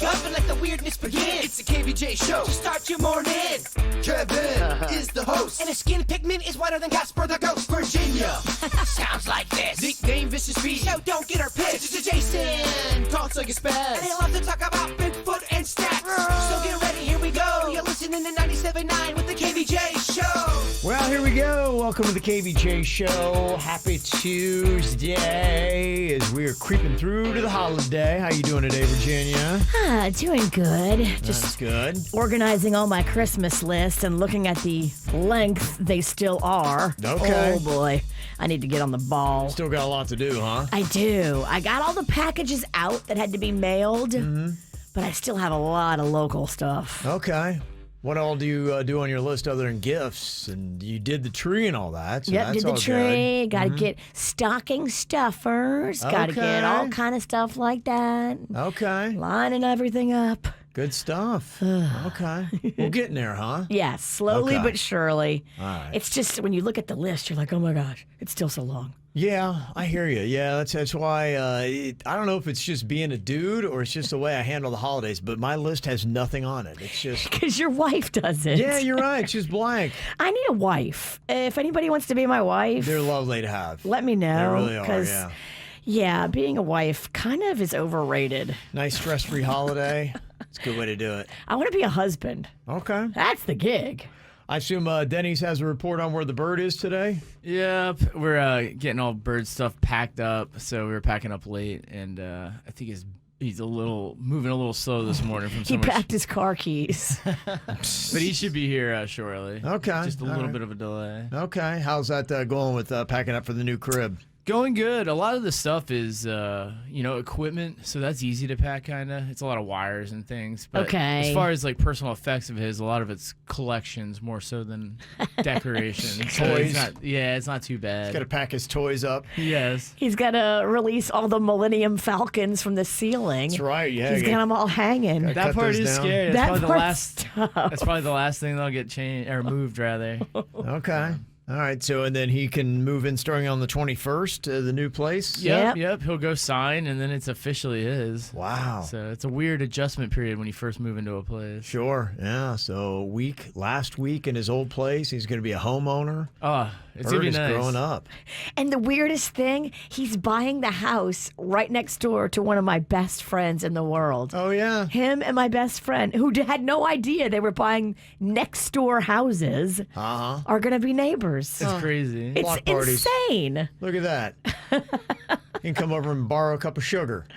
wake up and let the weirdness begin. It's the KVJ show to start your morning. Kevin is the host, and his skin pigment is whiter than Casper the Ghost. Virginia sounds like this. Nickname Vicious V. So don't get her pissed. It's Jason talks like a spaz, and they love to talk about Bigfoot and stats. So get ready, here we go. You're listening to 97.9 with the KVJ show. Well, here we go. Welcome to the KVJ show. Happy Tuesday as we are creeping through to the holiday. How you doing today, Virginia? Doing good. That's good. Organizing all my Christmas lists and looking at the length they still are. Okay. Oh, boy. I need to get on the ball. Still got a lot to do, huh? I do. I got all the packages out that had to be mailed, but I still have a lot of local stuff. Okay. What all do you do on your list other than gifts? And you did the tree and all that. So Yep, that's did the all tree. good. Got to get stocking stuffers. Got to get all kind of stuff like that. Okay. Lining everything up. Good stuff. Okay. We're getting there, huh? Yes, slowly Okay. but surely. All right. It's just when you look at the list, you're like, oh my gosh, it's still so long. Yeah, I hear you. Yeah, that's why I don't know if it's just being a dude or it's just the way I handle the holidays, but my list has nothing on it. It's just... Because your wife does it. Yeah, you're right. It's just blank. I need a wife. If anybody wants to be my wife, They're lovely to have. let me know. They really are, 'cause, yeah. Yeah, being a wife kind of is overrated. Nice stress-free holiday. It's a good way to do it. I want to be a husband. Okay. That's the gig. I assume Denny's has a report on where the bird is today? Yep, we're getting all bird stuff packed up, so we were packing up late, and I think he's moving a little slow this morning from so He much. packed his car keys. But he should be here shortly. Okay, just a all little right. bit of a delay. Okay. How's that going with packing up for the new crib? Going good. A lot of the stuff is equipment, so that's easy to pack. Kind of, it's a lot of wires and things. But Okay. as far as like personal effects of his, a lot of it's collections more so than decoration. So Toys. it's not too bad. He's got to pack his toys up. Yes. He's got to release all the Millennium Falcons from the ceiling. That's right. Yeah. He's got them all hanging. Got That cut part those is down. scary. That That's part's probably the last thing they'll get changed or moved rather. Okay. All right. So, and then he can move in starting on the 21st to the new place? Yep. He'll go sign, and then it's officially his. Wow. So it's a weird adjustment period when you first move into a place. Sure. Yeah. So last week in his old place, he's going to be a homeowner. Oh, it's Bird gonna be is nice. growing up. And the weirdest thing, he's buying the house right next door to one of my best friends in the world. Oh, yeah. Him and my best friend, who had no idea they were buying next door houses, Uh-huh. are going to be neighbors. It's crazy. It's Block parties. insane. Look at that. You can come over and borrow a cup of sugar.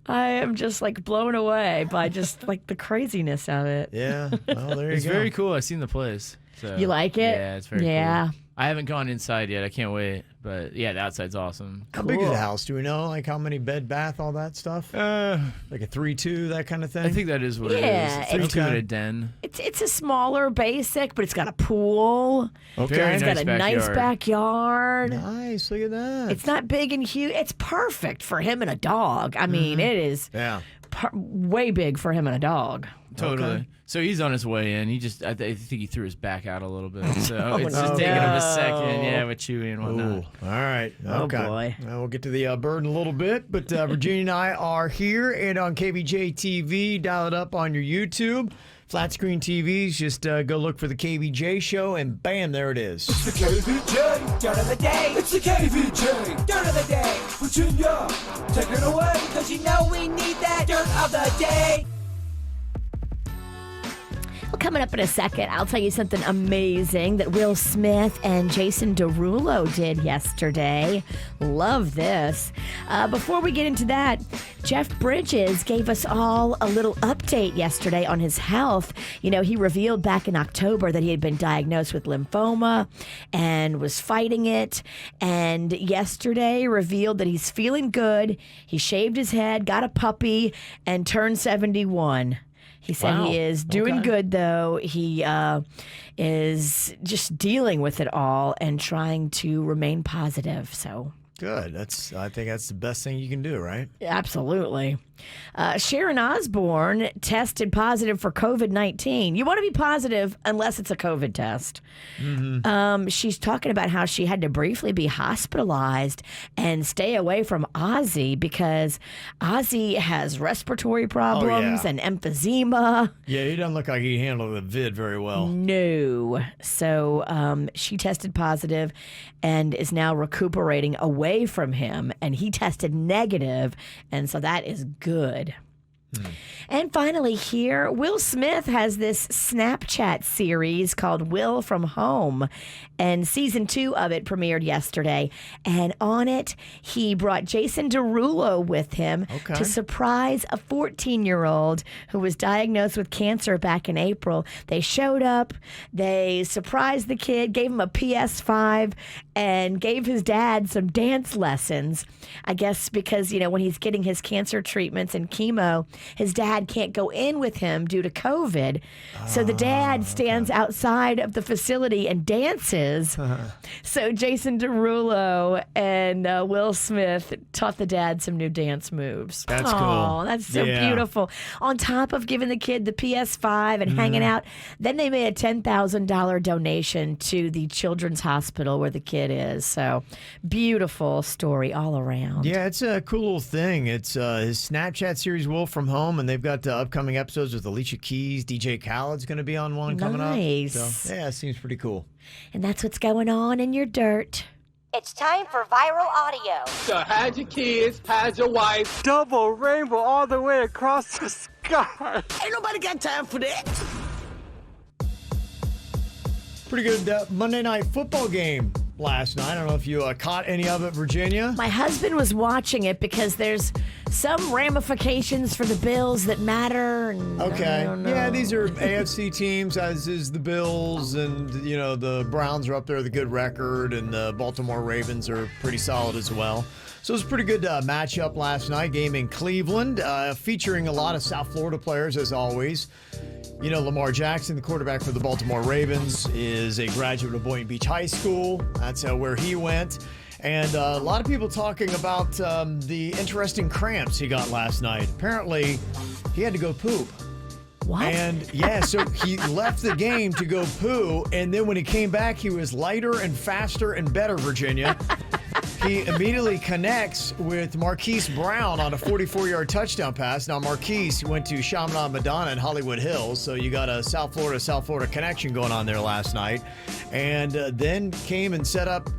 I am just like blown away by just like the craziness of it. Yeah. Well, there you It's go. very cool. I've seen the place. So, You like it? Yeah, it's very Yeah. cool. I haven't gone inside yet. I can't wait. But yeah, the outside's awesome. How big is Cool. the house? Do we know? Like how many bed, bath, all that stuff? Like a 3-2, that kind of thing? I think that is what Yeah, it is. It's 3-2 okay. and a den. It's a smaller basic, but it's got a pool. Okay. Very It's nice got a nice backyard. Nice. Look at that. It's not big and huge. It's perfect for him and a dog. I mean, it is Yeah. way big for him and a dog. Totally. Okay. So he's on his way in. I think he threw his back out a little bit. So it's no. just taking him a second. Yeah, with Chewy and Ooh. whatnot. All right. Oh, Okay. boy. Well, we'll get to the bird in a little bit, but Virginia and I are here and on KVJ TV. Dial it up on your YouTube. Flat screen TVs, just go look for the KVJ show, and bam, there it is. It's the KVJ dirt of the day. It's the KVJ dirt of the day. Virginia, take it away. Cause you know we need that dirt of the day. Well, coming up in a second, I'll tell you something amazing that Will Smith and Jason Derulo did yesterday. Love this. Before we get into that, Jeff Bridges gave us all a little update yesterday on his health. You know, he revealed back in October that he had been diagnosed with lymphoma and was fighting it. And yesterday revealed that he's feeling good. He shaved his head, got a puppy, and turned 71. He said Wow. he is doing Okay. good, though. He is just dealing with it all and trying to remain positive. So Good. I think that's the best thing you can do, right? Absolutely. Sharon Osbourne tested positive for COVID-19. You want to be positive unless it's a COVID test. She's talking about how she had to briefly be hospitalized and stay away from Ozzy because Ozzy has respiratory problems and emphysema. Yeah, he doesn't look like he handled the vid very well. No. So she tested positive and is now recuperating away from him, and he tested negative, and so that is good. And finally here, Will Smith has this Snapchat series called Will from Home, and season 2 of it premiered yesterday. And on it, he brought Jason Derulo with him to surprise a 14-year-old who was diagnosed with cancer back in April. They showed up, they surprised the kid, gave him a PS5, and gave his dad some dance lessons. I guess because, when he's getting his cancer treatments and chemo, his dad can't go in with him due to COVID. So the dad stands outside of the facility and dances. So Jason Derulo and Will Smith taught the dad some new dance moves. That's cool. Oh, that's so beautiful. On top of giving the kid the PS5 and hanging out, then they made a $10,000 donation to the children's hospital where the kid is. So beautiful story all around. Yeah, it's a cool little thing. It's his Snapchat series, Will from Home, and they've got upcoming episodes with Alicia Keys. DJ Khaled's going to be on one coming up. Nice. So, yeah, it seems pretty cool. And that's what's going on in your dirt. It's time for viral audio. So hide your kids, hide your wife. Double rainbow all the way across the sky. Ain't nobody got time for that. Pretty good Monday Night Football game last night. I don't know if you caught any of it, Virginia. My husband was watching it because there's some ramifications for the Bills that matter. And Okay. I don't know. Yeah, these are AFC teams, as is the Bills, and, the Browns are up there with a good record, and the Baltimore Ravens are pretty solid as well. So it was a pretty good matchup last night, game in Cleveland, featuring a lot of South Florida players, as always. Lamar Jackson, the quarterback for the Baltimore Ravens, is a graduate of Boynton Beach High School. That's where he went. And a lot of people talking about the interesting cramps he got last night. Apparently, he had to go poop. What? And so he left the game to go poo, and then when he came back, he was lighter and faster and better, Virginia. He immediately connects with Marquise Brown on a 44-yard touchdown pass. Now, Marquise went to Chaminade Madonna in Hollywood Hills, so you got a South Florida connection going on there last night. And then came and set up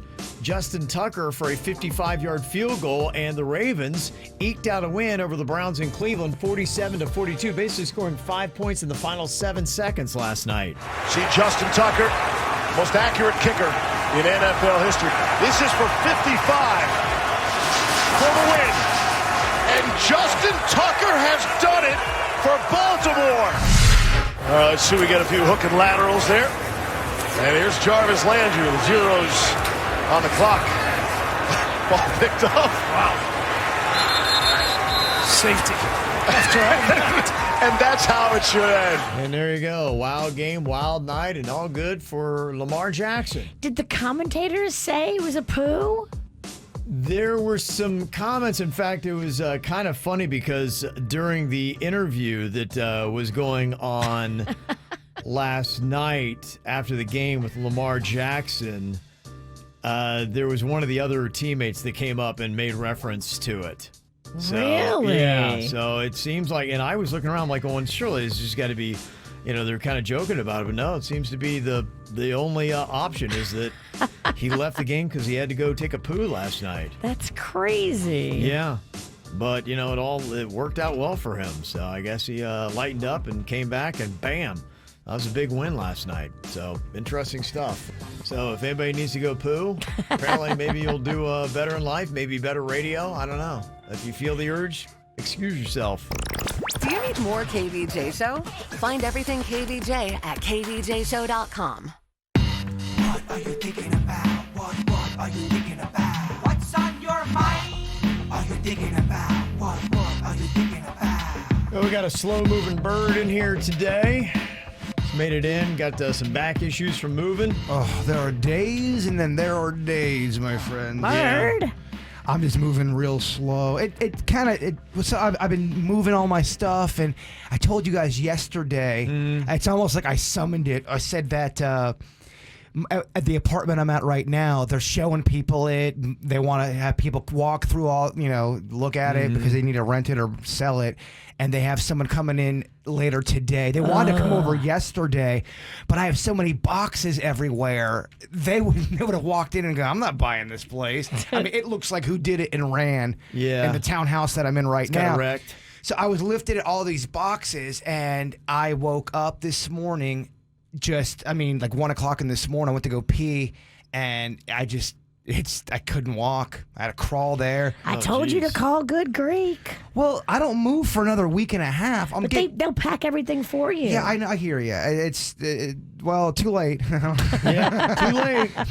Justin Tucker for a 55-yard field goal, and the Ravens eked out a win over the Browns in Cleveland, 47-42, basically scoring 5 points in the final 7 seconds last night. See Justin Tucker, most accurate kicker in NFL history. This is for 55 for the win. And Justin Tucker has done it for Baltimore. All right, let's see, we get a few hook and laterals there. And here's Jarvis Landry, the zeros on the clock. Ball picked up. Wow. Safety. And that's how it should end. And there you go. Wild game, wild night, and all good for Lamar Jackson. Did the commentators say it was a poo? There were some comments. In fact, it was kind of funny because during the interview that was going on last night after the game with Lamar Jackson, there was one of the other teammates that came up and made reference to it. So, Really? Yeah. So it seems like, and I was looking around like, going, surely this has got to be, they're kind of joking about it, but no, it seems to be the only option is that he left the game because he had to go take a poo last night. That's crazy. Yeah. But, it worked out well for him. So I guess he lightened up and came back, and bam. That was a big win last night. So, interesting stuff. So, if anybody needs to go poo, apparently maybe you'll do better in life, maybe better radio. I don't know. If you feel the urge, excuse yourself. Do you need more KVJ Show? Find everything KVJ at kvjshow.com. What are you thinking about? What are you thinking about? What's on your mind? Are you thinking about? What are you thinking about? Well, we got a slow-moving bird in here today. Just made it in. Got some back issues from moving. Oh, there are days and then there are days, my friend. Bird? I'm just moving real slow. I've been moving all my stuff, and I told you guys yesterday. It's almost like I summoned it. I said that at the apartment I'm at right now, they're showing people it. They want to have people walk through look at it because they need to rent it or sell it. And they have someone coming in later today. They wanted to come over yesterday, but I have so many boxes everywhere. They would have walked in and go, I'm not buying this place. I mean, it looks like who did it and ran in the townhouse that I'm in right now. Correct. So I was lifted at all these boxes, and I woke up this morning like 1 o'clock in this morning. I went to go pee, and I couldn't walk. I had to crawl there. I told you to call Good Greek. Well, I don't move for another week and a half. They'll pack everything for you. Yeah, I know. I hear you. It's too late.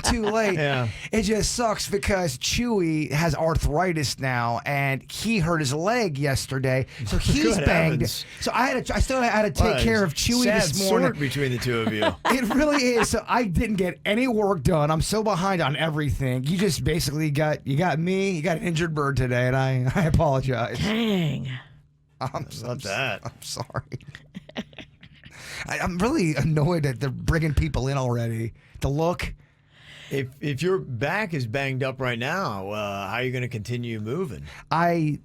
Too late. Yeah. It just sucks because Chewy has arthritis now, and he hurt his leg yesterday, so he's Good banged. heavens. So I still had to take care of Chewy this morning. Sad sort between the two of you. It really is. So I didn't get any work done. I'm so behind on everything. You just basically got me. You got an injured bird today, and I apologize. Dang. I'm sorry. I'm really annoyed that they're bringing people in already to look. If your back is banged up right now, how are you going to continue moving? You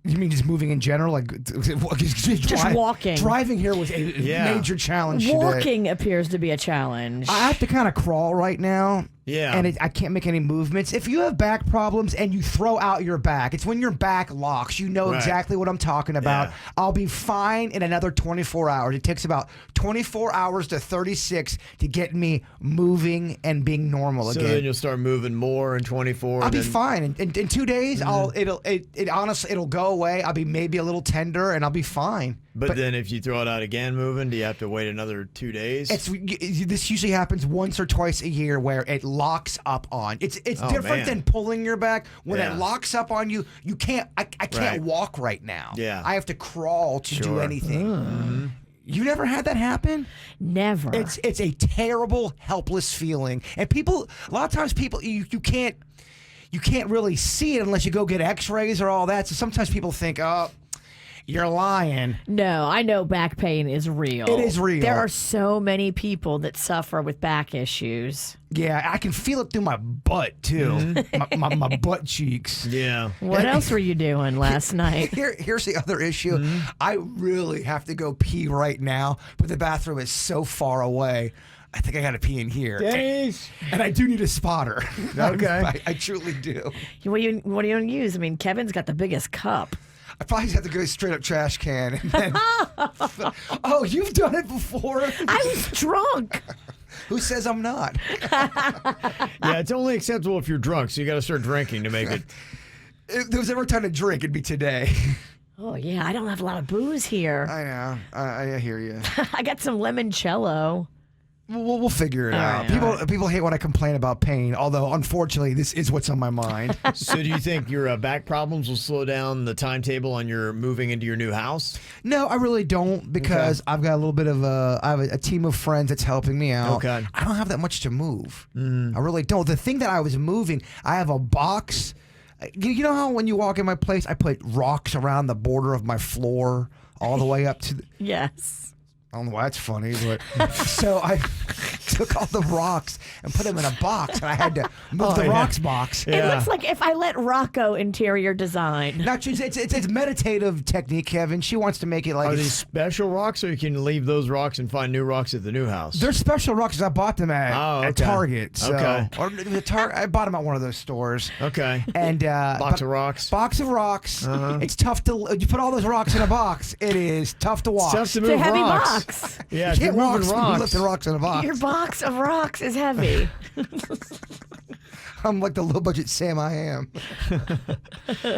mean just moving in general? Like just walking. Driving here was a major challenge Walking today. appears to be a challenge. I have to kind of crawl right now. Yeah. And I can't make any movements. If you have back problems and you throw out your back, it's when your back locks. You know exactly what I'm talking about. Yeah. I'll be fine in another 24 hours. It takes about 24 hours to 36 to get me moving and being normal again. So then you'll start moving more in 24. I'll be fine. In 2 days, it'll go away. I'll be maybe a little tender, and I'll be fine. But then if you throw it out again moving, do you have to wait another 2 days? This usually happens once or twice a year where it locks up on. It's different than pulling your back. When it locks up on you, you can't. I can't walk right now. Yeah. I have to crawl to do anything. You never had that happen? Never. It's a terrible, helpless feeling. And a lot of times you can't really see it unless you go get X-rays or all that. So sometimes people think, oh, you're lying. No, I know back pain is real. It is real. There are so many people that suffer with back issues. Yeah, I can feel it through my butt, too. My butt cheeks. Yeah. What else were you doing last night? Here's the other issue. I really have to go pee right now, but the bathroom is so far away. I think I got to pee in here. Days. And I do need a spotter. Okay. I truly do. What are you going to use? I mean, Kevin's got the biggest cup. I probably just have to go straight up trash can. And then, oh, you've done it before? I was drunk. Who says I'm not? Yeah, it's only acceptable if you're drunk, so you got to start drinking to make it. If there was ever time to drink, it'd be today. Oh, yeah, I don't have a lot of booze here. I know. I hear you. I got some limoncello. We'll figure it out. People hate when I complain about pain, although unfortunately this is what's on my mind. So do you think your back problems will slow down the timetable on your moving into your new house? No, I really don't, because I've got a little bit of I have a team of friends that's helping me out. Okay. I don't have that much to move. I really don't. The thing that I was moving, I have a box. You know how when you walk in my place, I put rocks around the border of my floor all the way up to Yes. I don't know why that's funny, but so I took all the rocks and put them in a box, and I had to move the rocks box. It looks like if I let Rocco interior design. Not just, it's meditative technique, Kevin. She wants to make it like. Are these special rocks, or you can leave those rocks and find new rocks at the new house? They're special rocks. I bought them at Target. So, or I bought them at one of those stores. Okay. And box of rocks. Box of rocks. It's tough to. You put all those rocks in a box. It is tough to walk. It's tough to move It's a heavy rocks. box. Yeah, you can't walk rocks. lifting rocks in a box. Your box of rocks is heavy. I'm like the low budget Sam I am.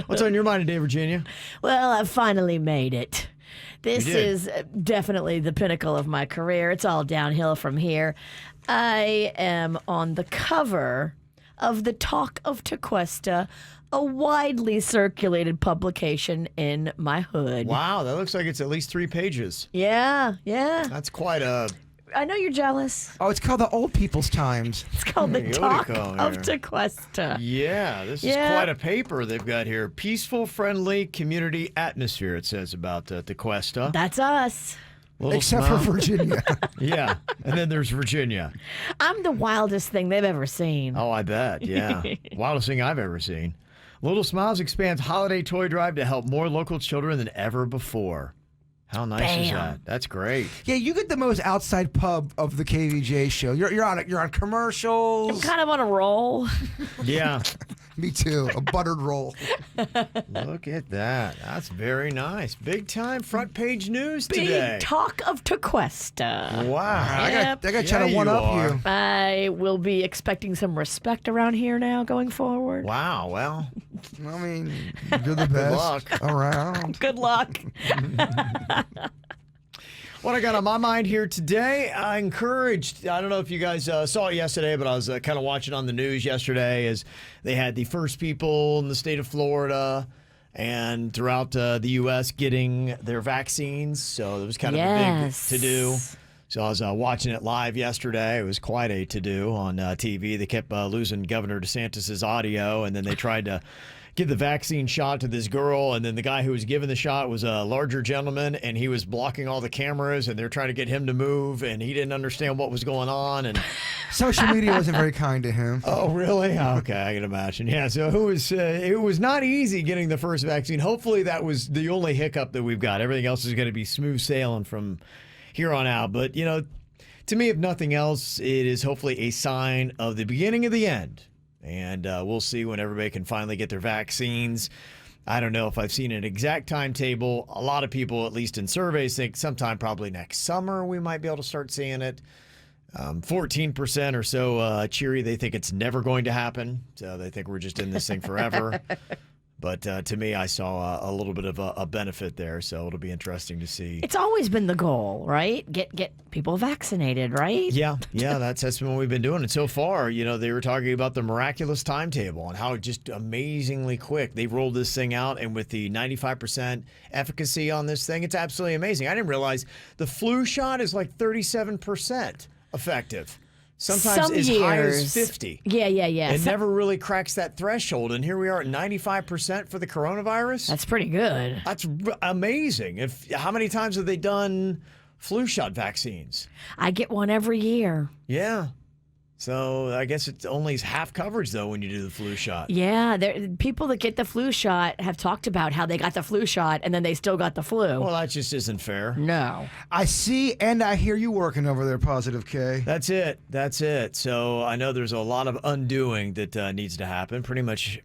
What's on your mind today, Virginia? Well, I finally made it. This is definitely the pinnacle of my career. It's all downhill from here. I am on the cover of the Talk of Tequesta, a widely circulated publication in my hood. Wow, that looks like it's at least 3 pages. Yeah. That's quite a I know you're jealous. Oh, it's called the Old People's Times. It's called the What do you Talk call it of here? Tequesta. Yeah, this is quite a paper they've got here. Peaceful, friendly community atmosphere, it says about Tequesta. That's us. Little Except smile. for Virginia. Yeah, and then there's Virginia. I'm the wildest thing they've ever seen. Oh, I bet, yeah. Wildest thing I've ever seen. Little Smiles expands holiday toy drive to help more local children than ever before. How nice is that? That's great. Yeah, you get the most outside pub of the KVJ show. You're on commercials. I'm kind of on a roll. Yeah. Me too. A buttered roll. Look at that. That's very nice. Big time front page news Big today. Talk of Tequesta. Wow. I got to try to one up you. I will be expecting some respect around here now going forward. Wow. Well, I mean, you're the best luck. around. Good luck. what I got on my mind here today, I don't know if you guys saw it yesterday, but I was kind of watching on the news yesterday as they had the first people in the state of Florida and throughout the U.S. getting their vaccines. So it was kind of a big to-do. So I was watching it live yesterday. It was quite a to-do on TV. They kept losing Governor DeSantis' audio, and then they tried to give the vaccine shot to this girl, and then the guy who was giving the shot was a larger gentleman, and he was blocking all the cameras, and they're trying to get him to move, and he didn't understand what was going on. And social media wasn't very kind to him. Oh, really? Okay, I can imagine. Yeah, so it was not easy getting the first vaccine. Hopefully that was the only hiccup that we've got. Everything else is going to be smooth sailing from here on out. But, to me, if nothing else, it is hopefully a sign of the beginning of the end. And we'll see when everybody can finally get their vaccines. I don't know if I've seen an exact timetable. A lot of people, at least in surveys, think sometime probably next summer we might be able to start seeing it. 14% or so cheery. They think it's never going to happen. So they think we're just in this thing forever. But to me, I saw a little bit of a benefit there, so it'll be interesting to see. It's always been the goal, right? Get people vaccinated, right? Yeah, that's been what we've been doing. And so far, they were talking about the miraculous timetable and how just amazingly quick they rolled this thing out. And with the 95% efficacy on this thing, it's absolutely amazing. I didn't realize the flu shot is like 37% effective. Sometimes Some as years. high as 50. Yeah. It never really cracks that threshold, and here we are at 95% for the coronavirus. That's pretty good. That's amazing. How many times have they done flu shot vaccines? I get one every year. Yeah. So I guess it's only half coverage, though, when you do the flu shot. Yeah, people that get the flu shot have talked about how they got the flu shot and then they still got the flu. Well, that just isn't fair. No. I see and I hear you working over there, Positive K. That's it. So I know there's a lot of undoing that needs to happen. Pretty much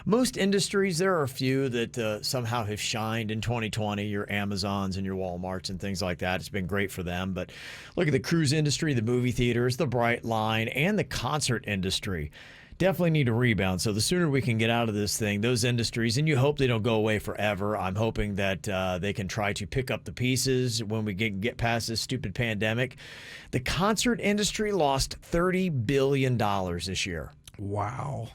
most industries, there are a few that somehow have shined in 2020, your Amazons and your Walmarts and things like that. It's been great for them. But look at the cruise industry, the movie theaters, the Bright Line, and the concert industry. Definitely need to rebound. So the sooner we can get out of this thing, those industries, and you hope they don't go away forever. I'm hoping that they can try to pick up the pieces when we get past this stupid pandemic. The concert industry lost $30 billion this year. Wow.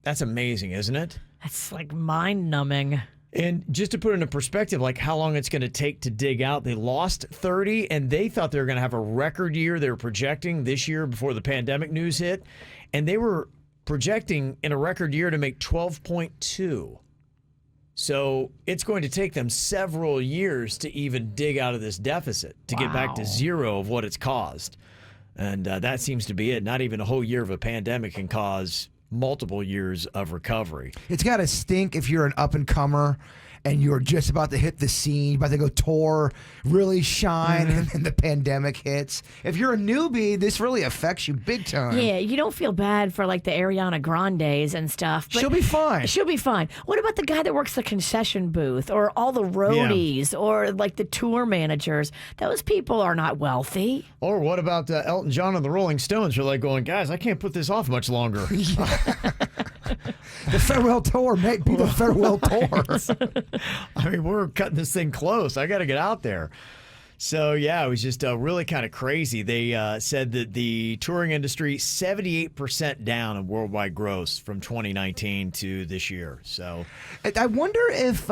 That's amazing, isn't it? That's like mind-numbing. And just to put it into perspective, like how long it's going to take to dig out, they lost 30, and they thought they were going to have a record year. They were projecting this year before the pandemic news hit, and they were projecting in a record year to make 12.2. So it's going to take them several years to even dig out of this deficit to get back to zero of what it's caused. And that seems to be it. Not even a whole year of a pandemic can cause multiple years of recovery. It's got to stink if you're an up-and-comer and you're just about to hit the scene, about to go tour, really shine, and then the pandemic hits. If you're a newbie, this really affects you big time. Yeah, you don't feel bad for like the Ariana Grandes and stuff. But she'll be fine. She'll be fine. What about the guy that works the concession booth or all the roadies or like the tour managers? Those people are not wealthy. Or what about Elton John and the Rolling Stones? You're like going, guys, I can't put this off much longer. The farewell tour might be the farewell tour. I mean, we're cutting this thing close. I got to get out there. So, yeah, it was just really kind of crazy. They said that the touring industry, 78% down in worldwide gross from 2019 to this year. So, I wonder if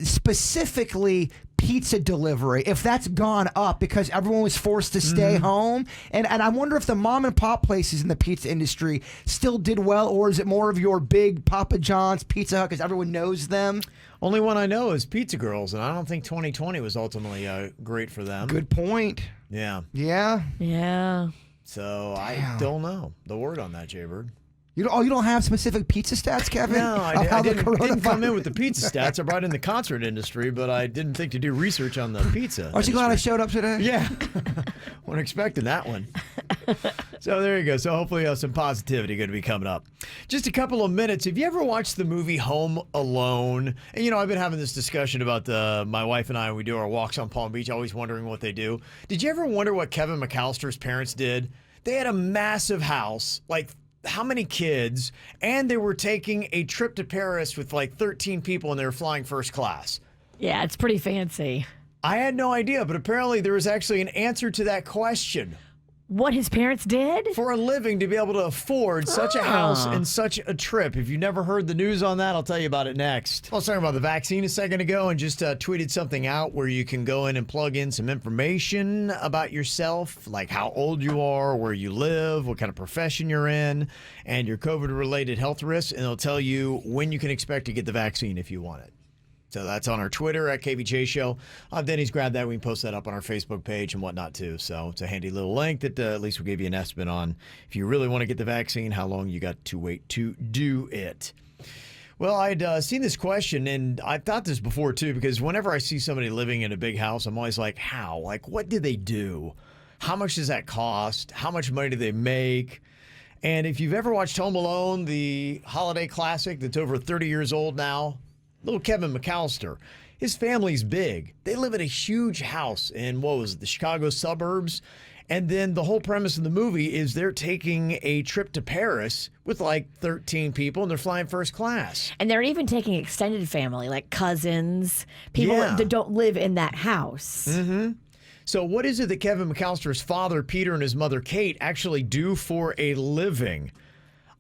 specifically pizza delivery, if that's gone up because everyone was forced to stay home. And I wonder if the mom and pop places in the pizza industry still did well, or is it more of your big Papa John's, Pizza Hut, because everyone knows them? Only one I know is Pizza Girls, and I don't think 2020 was ultimately great for them. Good point. Yeah. Yeah? Yeah. So I don't know the word on that, Jaybird. You don't have specific pizza stats, Kevin? No, I didn't come in with the pizza stats. I brought in the concert industry, but I didn't think to do research on the pizza. Aren't you glad I showed up today? Yeah. Wasn't expecting that one. So there you go. So hopefully some positivity going to be coming up. Just a couple of minutes. Have you ever watched the movie Home Alone? And, I've been having this discussion about my wife and I when we do our walks on Palm Beach, always wondering what they do. Did you ever wonder what Kevin McAllister's parents did? They had a massive house, like how many kids, and they were taking a trip to Paris with like 13 people and they were flying first class. Yeah, it's pretty fancy. I had no idea, but apparently there was actually an answer to that question. What his parents did? For a living to be able to afford such a house and such a trip. If you've never heard the news on that, I'll tell you about it next. I was talking about the vaccine a second ago and just tweeted something out where you can go in and plug in some information about yourself, like how old you are, where you live, what kind of profession you're in, and your COVID-related health risks, and it'll tell you when you can expect to get the vaccine if you want it. So that's on our Twitter at KVJ Show. Denny's grabbed that. We can post that up on our Facebook page and whatnot too. So it's a handy little link that at least we gave you an estimate on if you really want to get the vaccine, how long you got to wait to do it. Well, I'd seen this question, and I've thought this before too, because whenever I see somebody living in a big house, I'm always like, how? Like, what did they do? How much does that cost? How much money do they make? And if you've ever watched Home Alone, the holiday classic that's over 30 years old now, little Kevin McAllister, his family's big. They live in a huge house in, the Chicago suburbs. And then the whole premise of the movie is they're taking a trip to Paris with like 13 people, and they're flying first class. And they're even taking extended family, like cousins, people that don't live in that house. Mm-hmm. So what is it that Kevin McAllister's father, Peter, and his mother, Kate, actually do for a living?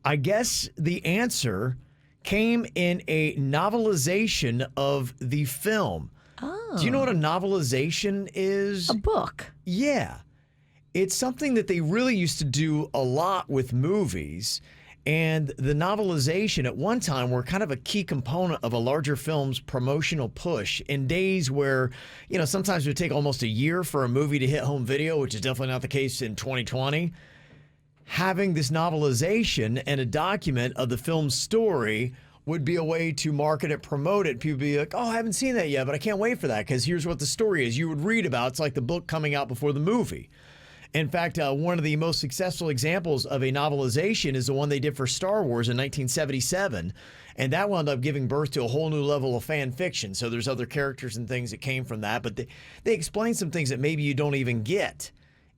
I guess the answer came in a novelization of the film. Oh. Do you know what a novelization is? A book. Yeah. It's something that they really used to do a lot with movies. And the novelization at one time were kind of a key component of a larger film's promotional push in days where, sometimes it would take almost a year for a movie to hit home video, which is definitely not the case in 2020. Having this novelization and a document of the film's story would be a way to market it, promote it. People would be like, oh, I haven't seen that yet, but I can't wait for that because here's what the story is. You would read about it's like the book coming out before the movie. In fact, one of the most successful examples of a novelization is the one they did for Star Wars in 1977. And that wound up giving birth to a whole new level of fan fiction. So there's other characters and things that came from that. But they explain some things that maybe you don't even get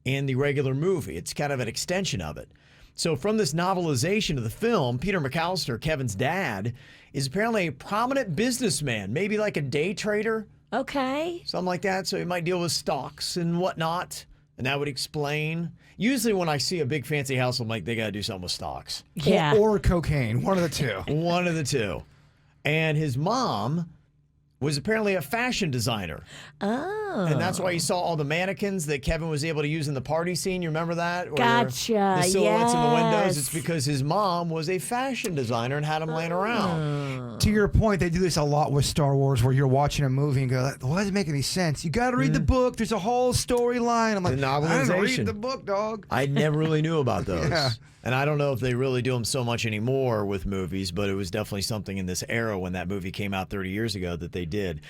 in the regular movie. It's kind of an extension of it. So from this novelization of the film, Peter McAllister, Kevin's dad, is apparently a prominent businessman, maybe like a day trader. Okay. Something like that. So he might deal with stocks and whatnot. And that would explain. Usually when I see a big fancy house, I'm like, they got to do something with stocks. Yeah. Or cocaine. One of the two. One of the two. And his mom was apparently a fashion designer. Oh. And that's why you saw all the mannequins that Kevin was able to use in the party scene. You remember that? Or Gotcha. The silhouettes in the windows. Yes. It's because his mom was a fashion designer and had them laying around. To your point, they do this a lot with Star Wars where you're watching a movie and go, why does it make any sense? You got to read the book. There's a whole storyline. I'm like, The I novelization. didn't read the book, dog. I never really knew about those. Yeah. And I don't know if they really do them so much anymore with movies, but it was definitely something in this era when that movie came out 30 years ago that they did.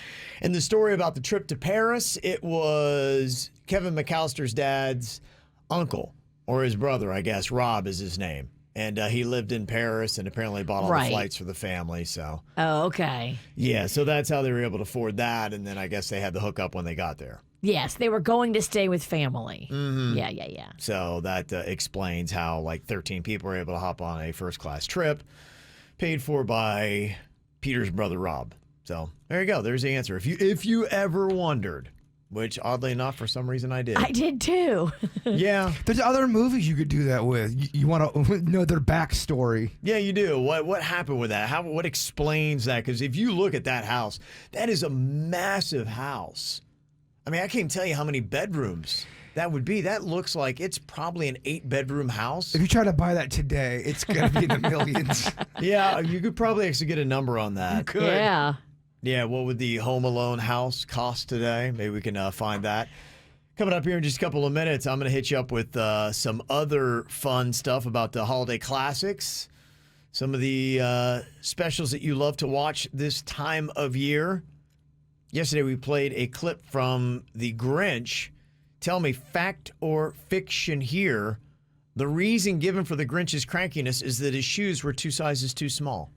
And the story about the trip to Paris, it was Kevin McAllister's dad's uncle, or his brother, I guess. Rob is his name. And he lived in Paris and apparently bought all the flights for the family. So, Oh, okay. yeah, so that's how they were able to afford that. And then I guess they had the hookup when they got there. Yes, they were going to stay with family. Mm-hmm. Yeah. So that explains how like 13 people were able to hop on a first class trip paid for by Peter's brother, Rob. So there you go. There's the answer. If you ever wondered, which oddly enough, for some reason I did. I did too. Yeah. There's other movies you could do that with. You want to know their backstory. Yeah, you do. What happened with that? What explains that? Because if you look at that house, that is a massive house. I mean, I can't even tell you how many bedrooms that would be. That looks like it's probably an 8-bedroom house. If you try to buy that today, it's going to be in the millions. Yeah, you could probably actually get a number on that. You could. Yeah. Yeah, what would the Home Alone house cost today? Maybe we can find that. Coming up here in just a couple of minutes, I'm going to hit you up with some other fun stuff about the holiday classics. Some of the specials that you love to watch this time of year. Yesterday we played a clip from The Grinch. Tell me, fact or fiction here, the reason given for the Grinch's crankiness is that his shoes were 2 sizes too small.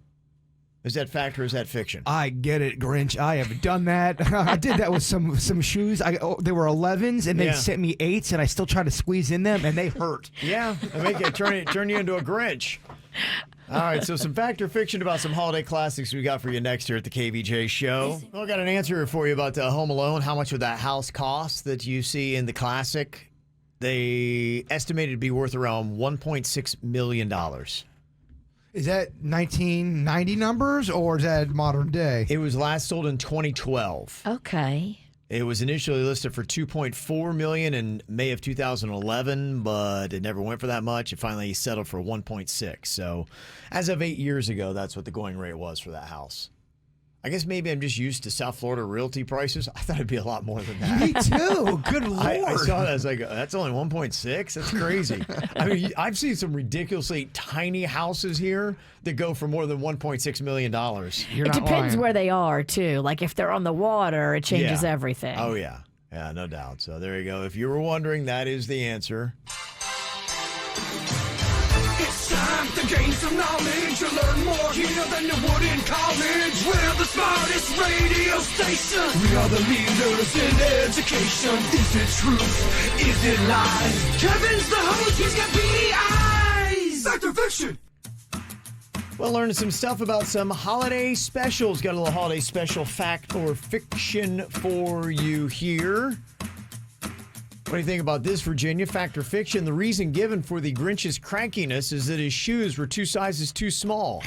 Is that fact or is that fiction? I get it, Grinch. I have done that. I did that with some shoes. They were 11s, and they sent me 8s, and I still try to squeeze in them, and they hurt. Yeah, they make it turn you into a Grinch. All right, so some fact or fiction about some holiday classics we got for you next here at the KVJ Show. Well, I got an answer for you about Home Alone. How much would that house cost that you see in the classic? They estimated to be worth around $1.6 million. Is that 1990 numbers, or is that modern day? It was last sold in 2012. Okay. It was initially listed for $2.4 million in May of 2011, but it never went for that much. It finally settled for $1.6. So as of 8 years ago, that's what the going rate was for that house. I guess maybe I'm just used to South Florida realty prices. I thought it'd be a lot more than that. Me too. Good Lord. I saw that. I was like, that's only 1.6? That's crazy. I mean, I've seen some ridiculously tiny houses here that go for more than $1.6 million. You're It not depends lying. where they are, too. Like, if they're on the water, it changes everything. Oh, yeah. Yeah, no doubt. So there you go. If you were wondering, that is the answer. It's time to gain some knowledge. You learn more here than you would in college. We're the smartest radio station. We are the leaders in education. Is it truth? Is it lies? Kevin's the host. He's got beady eyes. Fact or fiction? Well, learning some stuff about some holiday specials. Got a little holiday special fact or fiction for you here. What do you think about this, Virginia? Fact or fiction? The reason given for the Grinch's crankiness is that his shoes were 2 sizes too small.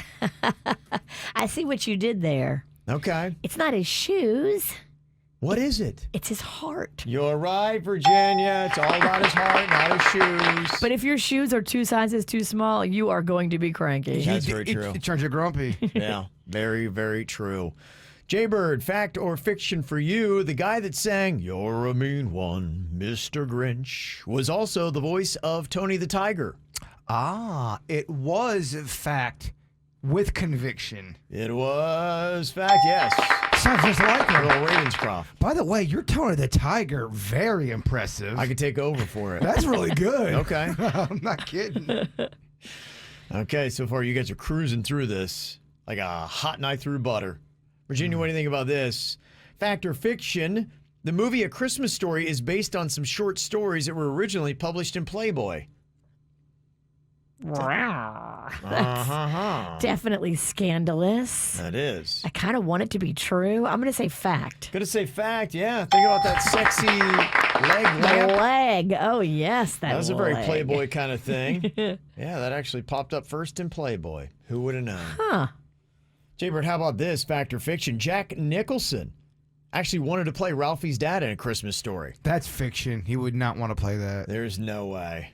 I see what you did there. Okay. It's not his shoes. What is it? It's his heart. You're right, Virginia. It's all about his heart, not his shoes. But if your shoes are 2 sizes too small, you are going to be cranky. That's very true. It turns you grumpy. Yeah, very, very true. Jaybird, fact or fiction for you, the guy that sang "You're a Mean One, Mr. Grinch" was also the voice of Tony the Tiger. Ah, it was fact with conviction. It was fact, yes. Sounds just like A him. little Ravenscroft. By the way, your Tony the Tiger, very impressive. I could take over for it. That's really good. Okay. I'm not kidding. Okay, so far you guys are cruising through this like a hot knife through butter. Virginia, what do you think about this? Fact or fiction? The movie A Christmas Story is based on some short stories that were originally published in Playboy. That's definitely scandalous. That is. I kind of want it to be true. I'm going to say fact. Gonna say fact, yeah. Think about that sexy leg The lamp. leg. Oh, yes, that That was a very leg. Playboy kind of thing. Yeah, that actually popped up first in Playboy. Who would have known? Huh. Jaybird, how about this? Fact or fiction? Jack Nicholson actually wanted to play Ralphie's dad in A Christmas Story. That's fiction. He would not want to play that. There's no way.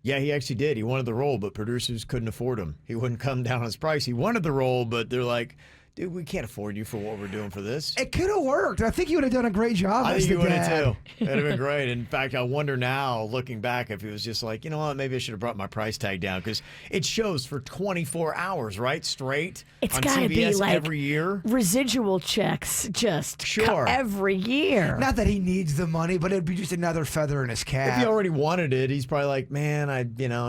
Yeah, he actually did. He wanted the role, but producers couldn't afford him. He wouldn't come down on his price. He wanted the role, but they're like, dude, we can't afford you for what we're doing for this. It could have worked. I think you would have done a great job I as think the you would have dad. too. It'd have been great. In fact, I wonder now, looking back, if he was just like, you know what, maybe I should have brought my price tag down because it shows for 24 hours, right? Straight It's on got to be CBS like every year. residual checks just Sure. every year. Not that he needs the money, but it'd be just another feather in his cap. If he already wanted it, he's probably like, man,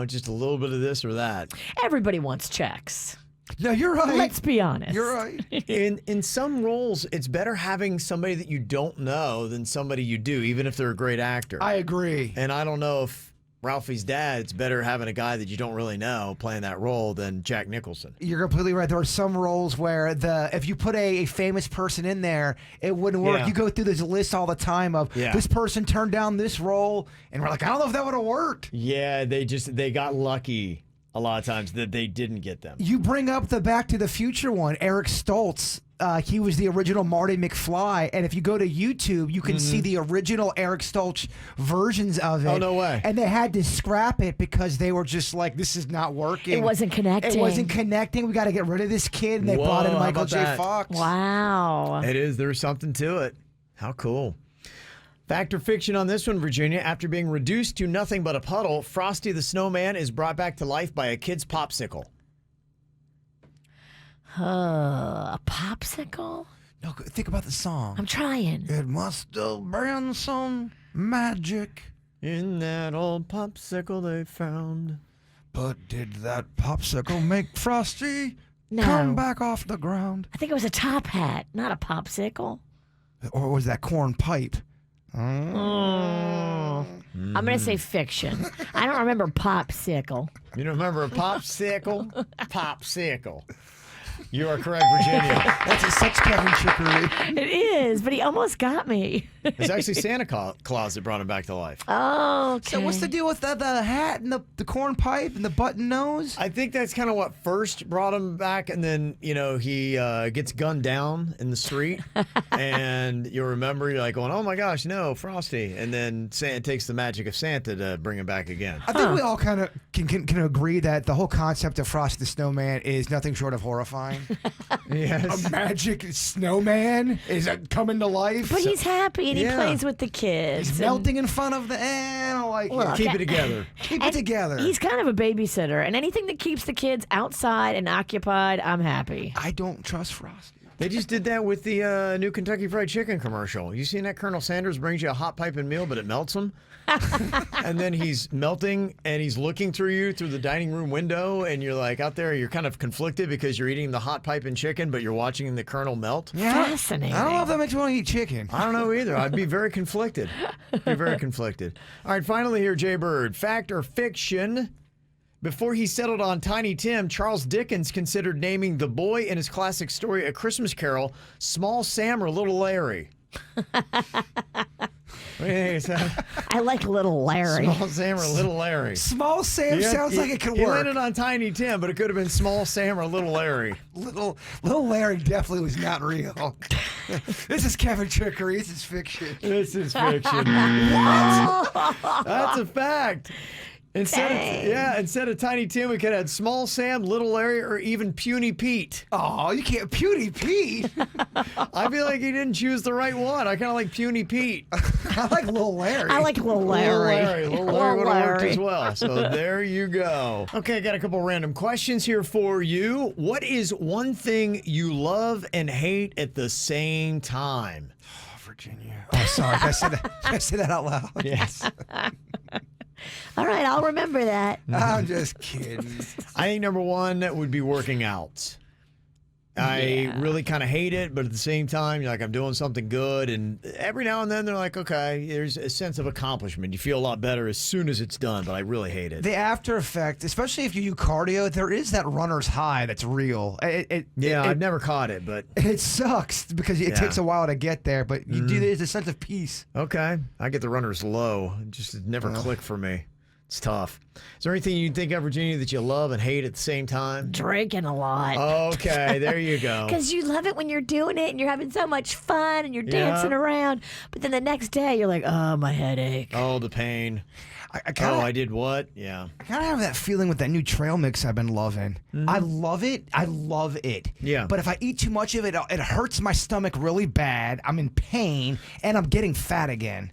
just a little bit of this or that. Everybody wants checks. No, you're right. Let's be honest. You're right. In some roles, it's better having somebody that you don't know than somebody you do, even if they're a great actor. I agree. And I don't know if Ralphie's dad, it's better having a guy that you don't really know playing that role than Jack Nicholson. You're completely right. There are some roles where if you put a famous person in there, it wouldn't work. Yeah. You go through this list all the time of this person turned down this role, and we're like, I don't know if that would have worked. Yeah, they got lucky a lot of times that they didn't get them. You bring up the Back to the Future one, Eric Stoltz. he was the original Marty McFly, and if you go to YouTube, you can see the original Eric Stoltz versions of it. Oh, no way. And they had to scrap it because they were just like, this is not working. It wasn't connecting. It wasn't connecting. We got to get rid of this kid, and they brought in Whoa, how Michael about J. that? Fox. Wow. It is. There's something to it. How cool. Fact or fiction on this one, Virginia. After being reduced to nothing but a puddle, Frosty the Snowman is brought back to life by a kid's popsicle. A popsicle? No, think about the song. I'm trying. It must have been some magic. In that old popsicle they found. But did that popsicle make Frosty No. come back off the ground? I think it was a top hat, not a popsicle. Or was that corn pipe? I'm going to say fiction. I don't remember popsicle. You don't remember a popsicle? Popsicle. You are correct, Virginia. That's such Kevin trickery. It is, but he almost got me. It's actually Santa Claus that brought him back to life. Oh, okay. So what's the deal with the hat and the corn pipe and the button nose? I think that's kind of what first brought him back, and then, you know, he gets gunned down in the street, and you'll remember, you're like going, oh my gosh, no, Frosty. And then it takes the magic of Santa to bring him back again. I think we all kind of can agree that the whole concept of Frosty the Snowman is nothing short of horrifying. Yes. A magic snowman is coming to life. But he's happy and he Yeah. plays with the kids. He's melting in front of the. I don't like Look, it. Keep it together. Keep it together. He's kind of a babysitter, and anything that keeps the kids outside and occupied, I'm happy. I don't trust Frosty. They just did that with the new Kentucky Fried Chicken commercial. You seen that? Colonel Sanders brings you a hot piping meal, but it melts him. And then he's melting, and he's looking through you through the dining room window, and you're like out there, you're kind of conflicted because you're eating the hot piping chicken, but you're watching the Colonel melt. Yeah. Fascinating. I don't know if that makes me want to eat chicken. I don't know either. I'd be very conflicted. Be very conflicted. All right, finally here, Jay Bird. Fact or fiction? Before he settled on Tiny Tim, Charles Dickens considered naming the boy in his classic story A Christmas Carol Small Sam or Little Larry. What do you think, Sam? I like Little Larry. Small Sam or Little Larry? Small Sam sounds like it could He work. landed on Tiny Tim, but it could have been Small Sam or Little Larry. Little Larry definitely was not real. This is Kevin trickery. This is fiction. This is fiction. That's a fact. Instead of Tiny Tim, we could have had Small Sam, Little Larry, or even Puny Pete. Oh, you can't. Puny Pete. I feel like he didn't choose the right one. I kind of like Puny Pete. I like Little Larry. I like Little Larry. Little Larry would have worked as well. So there you go. Okay, I got a couple random questions here for you. What is one thing you love and hate at the same time? Oh, Virginia. Oh, sorry. Did I say that out loud? Yes. All right, I'll remember that. I'm just kidding. I think number one would be working out. I really kind of hate it, but at the same time, you're like, I'm doing something good. And every now and then they're like, okay, there's a sense of accomplishment. You feel a lot better as soon as it's done, but I really hate it. The after effect, especially if you do cardio, there is that runner's high that's real. I've never caught it, but it sucks because it takes a while to get there, but you do. There's a sense of peace. okay. I get the runner's low. It never clicked for me. It's tough. Is there anything you think of, Virginia, that you love and hate at the same time? Drinking a lot. Okay, there you go. Because you love it when you're doing it and you're having so much fun and you're dancing around. But then the next day, you're like, oh, my headache. Oh, the pain. I did what? Yeah. I kind of have that feeling with that new trail mix I've been loving. I love it. I love it. Yeah. But if I eat too much of it, it hurts my stomach really bad. I'm in pain, and I'm getting fat again.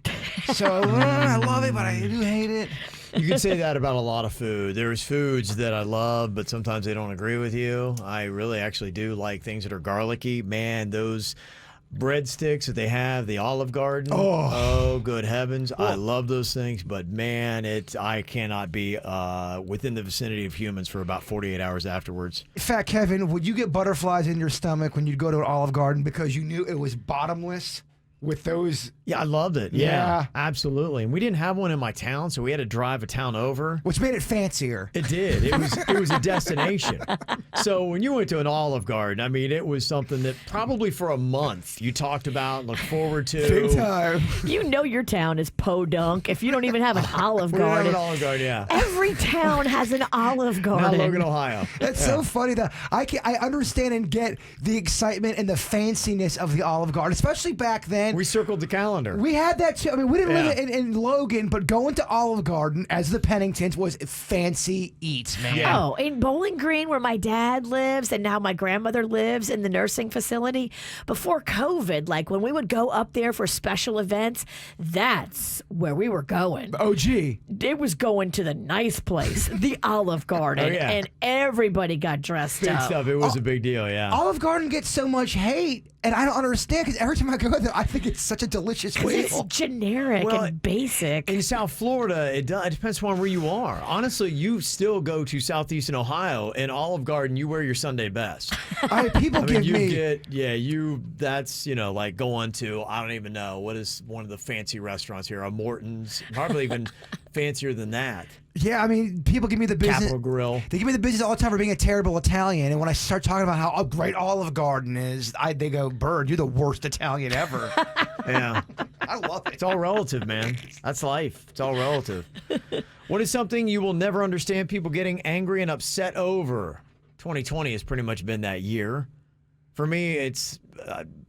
So I love it, but I do hate it. You can say that about a lot of food. There's foods that I love, but sometimes they don't agree with you. I really actually do like things that are garlicky. Man, those breadsticks that they have, the Olive Garden. Oh, good heavens. I love those things, but man, I cannot be within the vicinity of humans for about 48 hours afterwards. Fat Kevin, would you get butterflies in your stomach when you'd go to an Olive Garden because you knew it was bottomless? with those. Yeah, I loved it. Yeah, absolutely. And we didn't have one in my town, so we had to drive a town over. Which made it fancier. It did. It was a destination. So when you went to an Olive Garden, I mean, it was something that probably for a month you talked about and looked forward to. Big time. You know your town is podunk if you don't even have an Olive We don't have Garden. an Olive Garden, yeah. Every town has an Olive Garden. Not Logan, Ohio. That's so funny that I understand and get the excitement and the fanciness of the Olive Garden, especially back then. We circled the calendar. We had that too. I mean, we didn't live in Logan, but going to Olive Garden as the Penningtons was fancy eats, man. Yeah. Oh, in Bowling Green, where my dad lives and now my grandmother lives in the nursing facility, before COVID, like when we would go up there for special events, that's where we were going. OG. It was going to the nice place, the Olive Garden, Oh, yeah. and everybody got dressed Big up. stuff. It was a big deal, yeah. Olive Garden gets so much hate, and I don't understand because every time I go there, I think it's such a delicious It's meal. generic Well, and basic. In South Florida, it depends on where you are. Honestly, you still go to Southeastern Ohio, and Olive Garden, you wear your Sunday best. People I mean, give you me. that's, like going to, I don't even know, what is one of the fancy restaurants here? A Morton's, probably even fancier than that. Yeah, I mean, people give me the business. Capitol Grill. They give me the business all the time for being a terrible Italian, and when I start talking about how great Olive Garden is, they go, "Bird, you're the worst Italian ever." Yeah. I love it. It's all relative, man. That's life. It's all relative. What is something you will never understand people getting angry and upset over? 2020 has pretty much been that year. For me, it's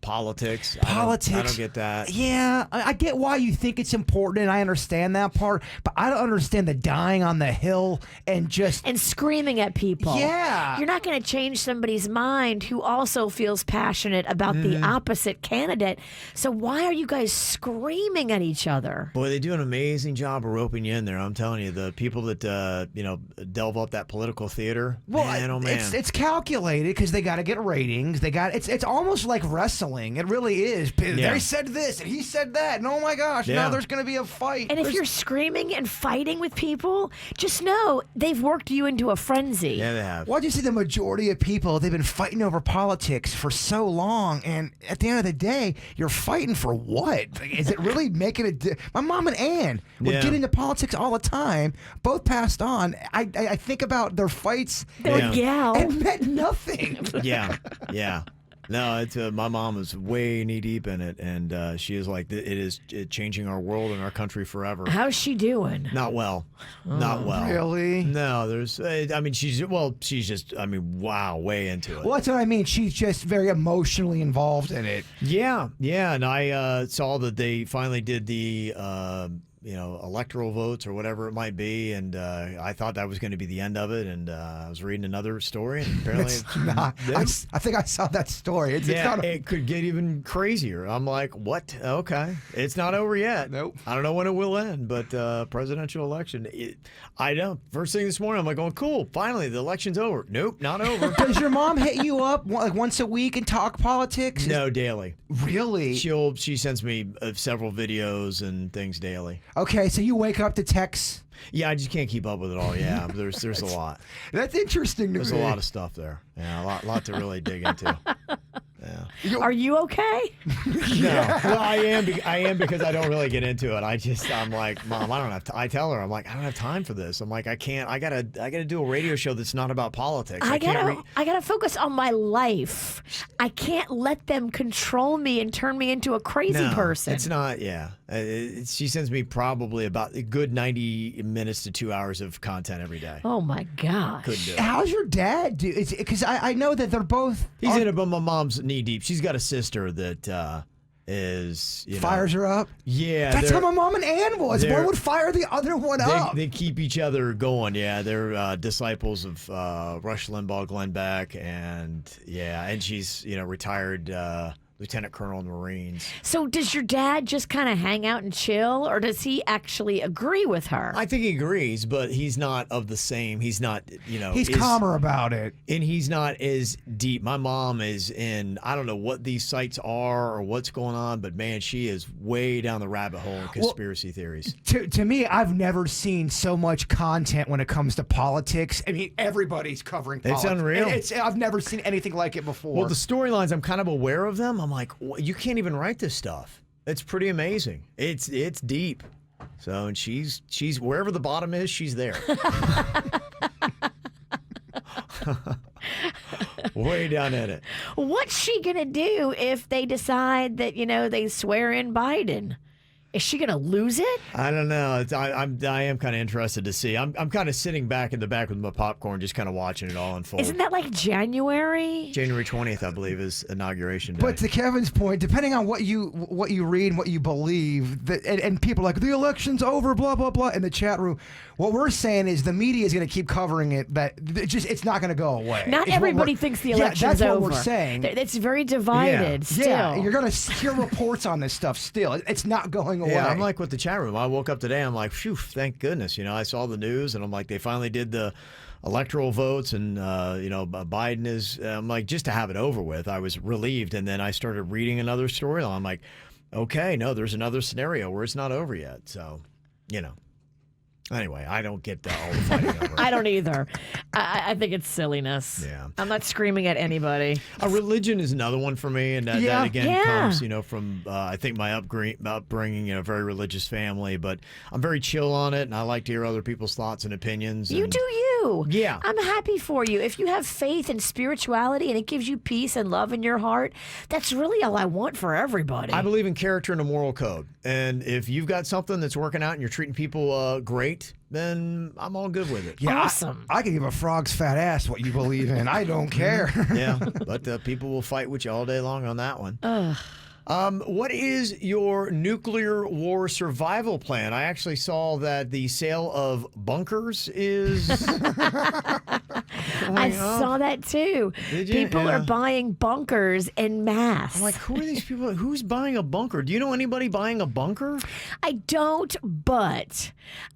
politics. Politics. I don't get that. Yeah, I get why you think it's important, and I understand that part, but I don't understand the dying on the hill and just and screaming at people. Yeah. You're not going to change somebody's mind who also feels passionate about the opposite candidate. So why are you guys screaming at each other? Boy, they do an amazing job of roping you in there. I'm telling you, the people that delve up that political theater. Well, man, oh man, it's calculated because they got to get ratings. It's almost like wrestling. It really is. They said this and he said that, and oh my gosh, now there's going to be a fight. And if you're screaming and fighting with people, just know they've worked you into a frenzy. Yeah, they have. Why'd you see the majority of people, they've been fighting over politics for so long, and at the end of the day, you're fighting for what? Is it really making a My mom and Ann would get into politics all the time. Both passed on. I think about their fights. They would yell. It meant nothing. Yeah. No, it's my mom is way knee deep in it, and she is like, it is changing our world and our country forever. How's she doing? Not well. Not well. Really? No, there's. I mean, she's just. I mean, wow, way into it. Well, that's what I mean. She's just very emotionally involved in it. Yeah, and I saw that they finally did the electoral votes or whatever it might be, and I thought that was going to be the end of it, and I was reading another story, and apparently it's not. I think I saw that story. It's not it could get even crazier. I'm like, what? Okay, it's not over yet. Nope. I don't know when it will end, but presidential election. I know. First thing this morning, I'm like, going, cool. Finally, the election's over. Nope, not over. Does your mom hit you up like once a week and talk politics? No, daily. Really? She sends me several videos and things daily. Okay, so you wake up to texts. Yeah, I just can't keep up with it all. Yeah, there's a lot. That's interesting to me. There's a lot of stuff there. Yeah, a lot to really dig into. Yeah. Are you okay? No. Well, I am because I don't really get into it. I'm like, Mom, I don't have I tell her, I'm like, I don't have time for this. I'm like, I can't. I gotta do a radio show that's not about politics. I gotta focus on my life. I can't let them control me and turn me into a crazy person. It's not. Yeah. She sends me probably about a good 90 minutes to 2 hours of content every day. Oh my gosh. Couldn't do it. How's your dad do? Because I know that they're both. He's in it, but my mom's knee deep. She's got a sister that is fires her up. Yeah, that's how my mom and Ann was. One would fire the other one up. They keep each other going. Yeah, they're disciples of Rush Limbaugh, Glenn Beck, and she's retired lieutenant colonel in the Marines. So does your dad just kind of hang out and chill, or does he actually agree with her? I think he agrees, but he's not of the same. He's not, He's calmer about it. And he's not as deep. My mom is in, I don't know what these sites are or what's going on, but man, she is way down the rabbit hole in conspiracy theories. To me, I've never seen so much content when it comes to politics. I mean, everybody's covering politics. It's unreal. I've never seen anything like it before. Well, the storylines, I'm kind of aware of them. I'm like, you can't even write this stuff. It's pretty amazing. It's deep. So, and she's wherever the bottom is, she's there. Way down in it. What's she gonna do if they decide that they swear in Biden? Is she gonna lose it? I don't know. I am kind of interested to see. I'm kind of sitting back in the back with my popcorn, just kind of watching it all unfold. Isn't that like January? January 20th, I believe, is inauguration day. But to Kevin's point, depending on what you read and what you believe, and people are like, the election's over, blah, blah, blah, in the chat room, what we're saying is the media is going to keep covering it, that it's not going to go away. Not everybody thinks the election's over. over. That's what we're saying. It's very divided still. Yeah, you're going to hear reports on this stuff still. It's not going away. Yeah, I'm like with the chat room. I woke up today, I'm like, phew, thank goodness. I saw the news, and I'm like, they finally did the electoral votes, and Biden is. I'm like, just to have it over with, I was relieved, and then I started reading another story. I'm like, okay, no, there's another scenario where it's not over yet. So, Anyway, I don't get all the fighting over it. I don't either. I think it's silliness. Yeah. I'm not screaming at anybody. A religion is another one for me, and that again comes, from I think my upbringing in a very religious family. But I'm very chill on it, and I like to hear other people's thoughts and opinions. You do you. Yeah. I'm happy for you. If you have faith and spirituality and it gives you peace and love in your heart, that's really all I want for everybody. I believe in character and a moral code. And if you've got something that's working out and you're treating people great, then I'm all good with it. Yeah, awesome. I can give a frog's fat ass what you believe in. I don't care. Yeah, but people will fight with you all day long on that one. What is your nuclear war survival plan? I actually saw that the sale of bunkers is... I saw that too. Did you? People are buying bunkers en masse. I'm like, who are these people? Who's buying a bunker? Do you know anybody buying a bunker? I don't, but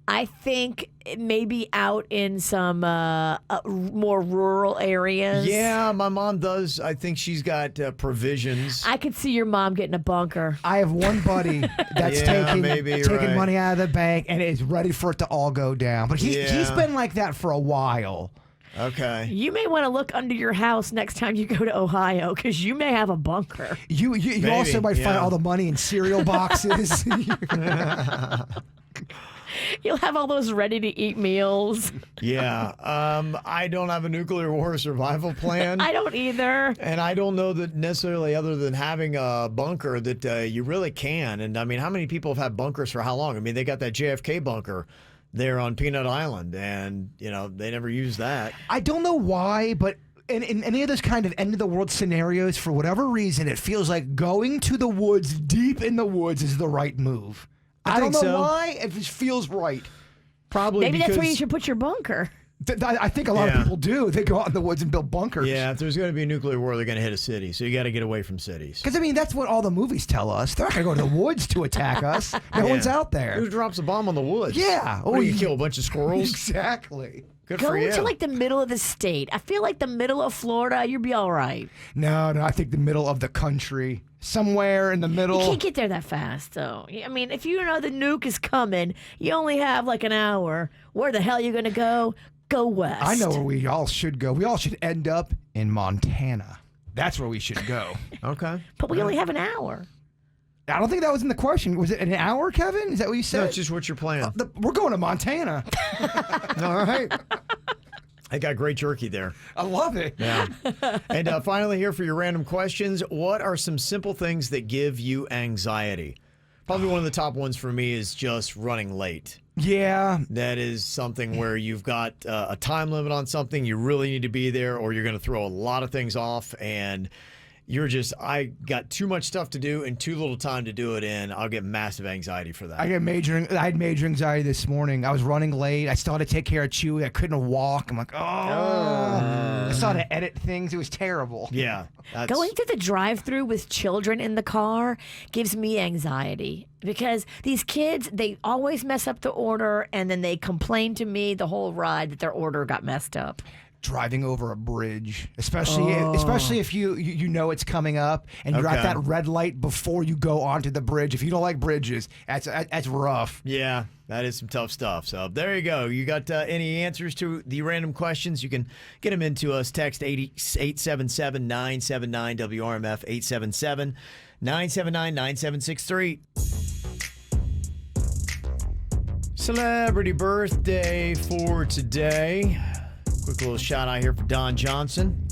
I think maybe out in some more rural areas. Yeah, my mom does. I think she's got provisions. I could see your mom getting a bunker. I have one buddy that's taking money out of the bank and is ready for it to all go down. But he's been like that for a while. Okay. You may want to look under your house next time you go to Ohio because you may have a bunker. You also might find all the money in cereal boxes. You'll have all those ready-to-eat meals. Yeah. I don't have a nuclear war survival plan. I don't either. And I don't know that necessarily, other than having a bunker, that you really can. And, I mean, how many people have had bunkers for how long? I mean, they got that JFK bunker there on Peanut Island, and, they never used that. I don't know why, but in any of those kind of end-of-the-world scenarios, for whatever reason, it feels like going to the woods, deep in the woods, is the right move. I don't know why. It just feels right. Probably Maybe that's where you should put your bunker. I think a lot of people do. They go out in the woods and build bunkers. Yeah, if there's going to be a nuclear war, they're going to hit a city. So you got to get away from cities. Because, that's what all the movies tell us. They're not going to go to the woods to attack us. No one's out there. Who drops a bomb on the woods? Yeah. What, you kill a bunch of squirrels? Exactly. Good for you. Go to like the middle of the state. I feel like the middle of Florida, you'll be all right. No, I think the middle of the country. Somewhere in the middle. You can't get there that fast, though. I mean, if you know the nuke is coming, you only have like an hour. Where the hell are you going to go? Go west. I know where we all should go. We all should end up in Montana. That's where we should go. Okay. But we only have an hour. I don't think that was in the question. Was it an hour, Kevin? Is that what you said? No, it's just what's your plan. We're going to Montana. All right. I got great jerky there. I love it. Yeah. And finally, here for your random questions. What are some simple things that give you anxiety? Probably one of the top ones for me is just running late. Yeah. That is something where you've got a time limit on something. You really need to be there, or you're going to throw a lot of things off, and I got too much stuff to do and too little time to do it in. I'll get massive anxiety for that. I had major anxiety this morning. I was running late. I still had to take care of Chewy. I couldn't walk. I'm like, I still had to edit things. It was terrible. Yeah. Going through the drive-thru with children in the car gives me anxiety because these kids, they always mess up the order, and then they complain to me the whole ride that their order got messed up. Driving over a bridge, especially if you know it's coming up and you're at that red light before you go onto the bridge. If you don't like bridges, that's rough. Yeah, that is some tough stuff. So there you go. You got any answers to the random questions? You can get them into us. Text 877-979-WRMF, 979-9763. Celebrity birthday for today. Quick little shout out here for Don Johnson.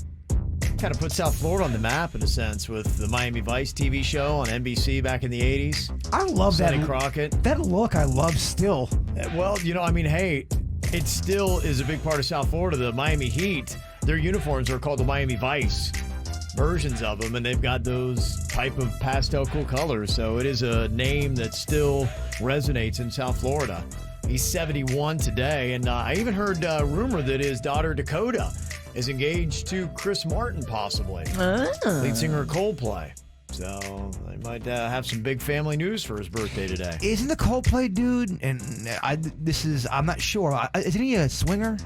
Kind of put South Florida on the map in a sense with the Miami Vice TV show on NBC back in the 80s. I love Sonny that. Crockett. That look I love still. Well, hey, it still is a big part of South Florida. The Miami Heat, their uniforms are called the Miami Vice versions of them, and they've got those type of pastel cool colors. So it is a name that still resonates in South Florida. He's 71 today, and I even heard a rumor that his daughter Dakota is engaged to Chris Martin, possibly. Lead singer of Coldplay. So they might have some big family news for his birthday today. Isn't the Coldplay dude, and I'm not sure, isn't he a swinger?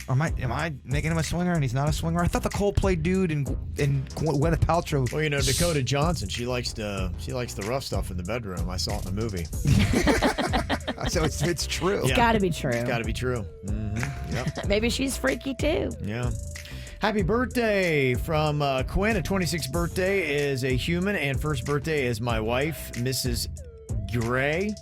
Or am I making him a swinger and he's not a swinger? I thought the Coldplay dude and Gwyneth Paltrow. Well, Dakota Johnson, she likes the rough stuff in the bedroom. I saw it in the movie. So it's true. It's got to be true. It's got to be true. Mm-hmm. Yep. Maybe she's freaky too. Yeah. Happy birthday from Quinn. A 26th birthday is a human, and first birthday is my wife, Mrs. Gray.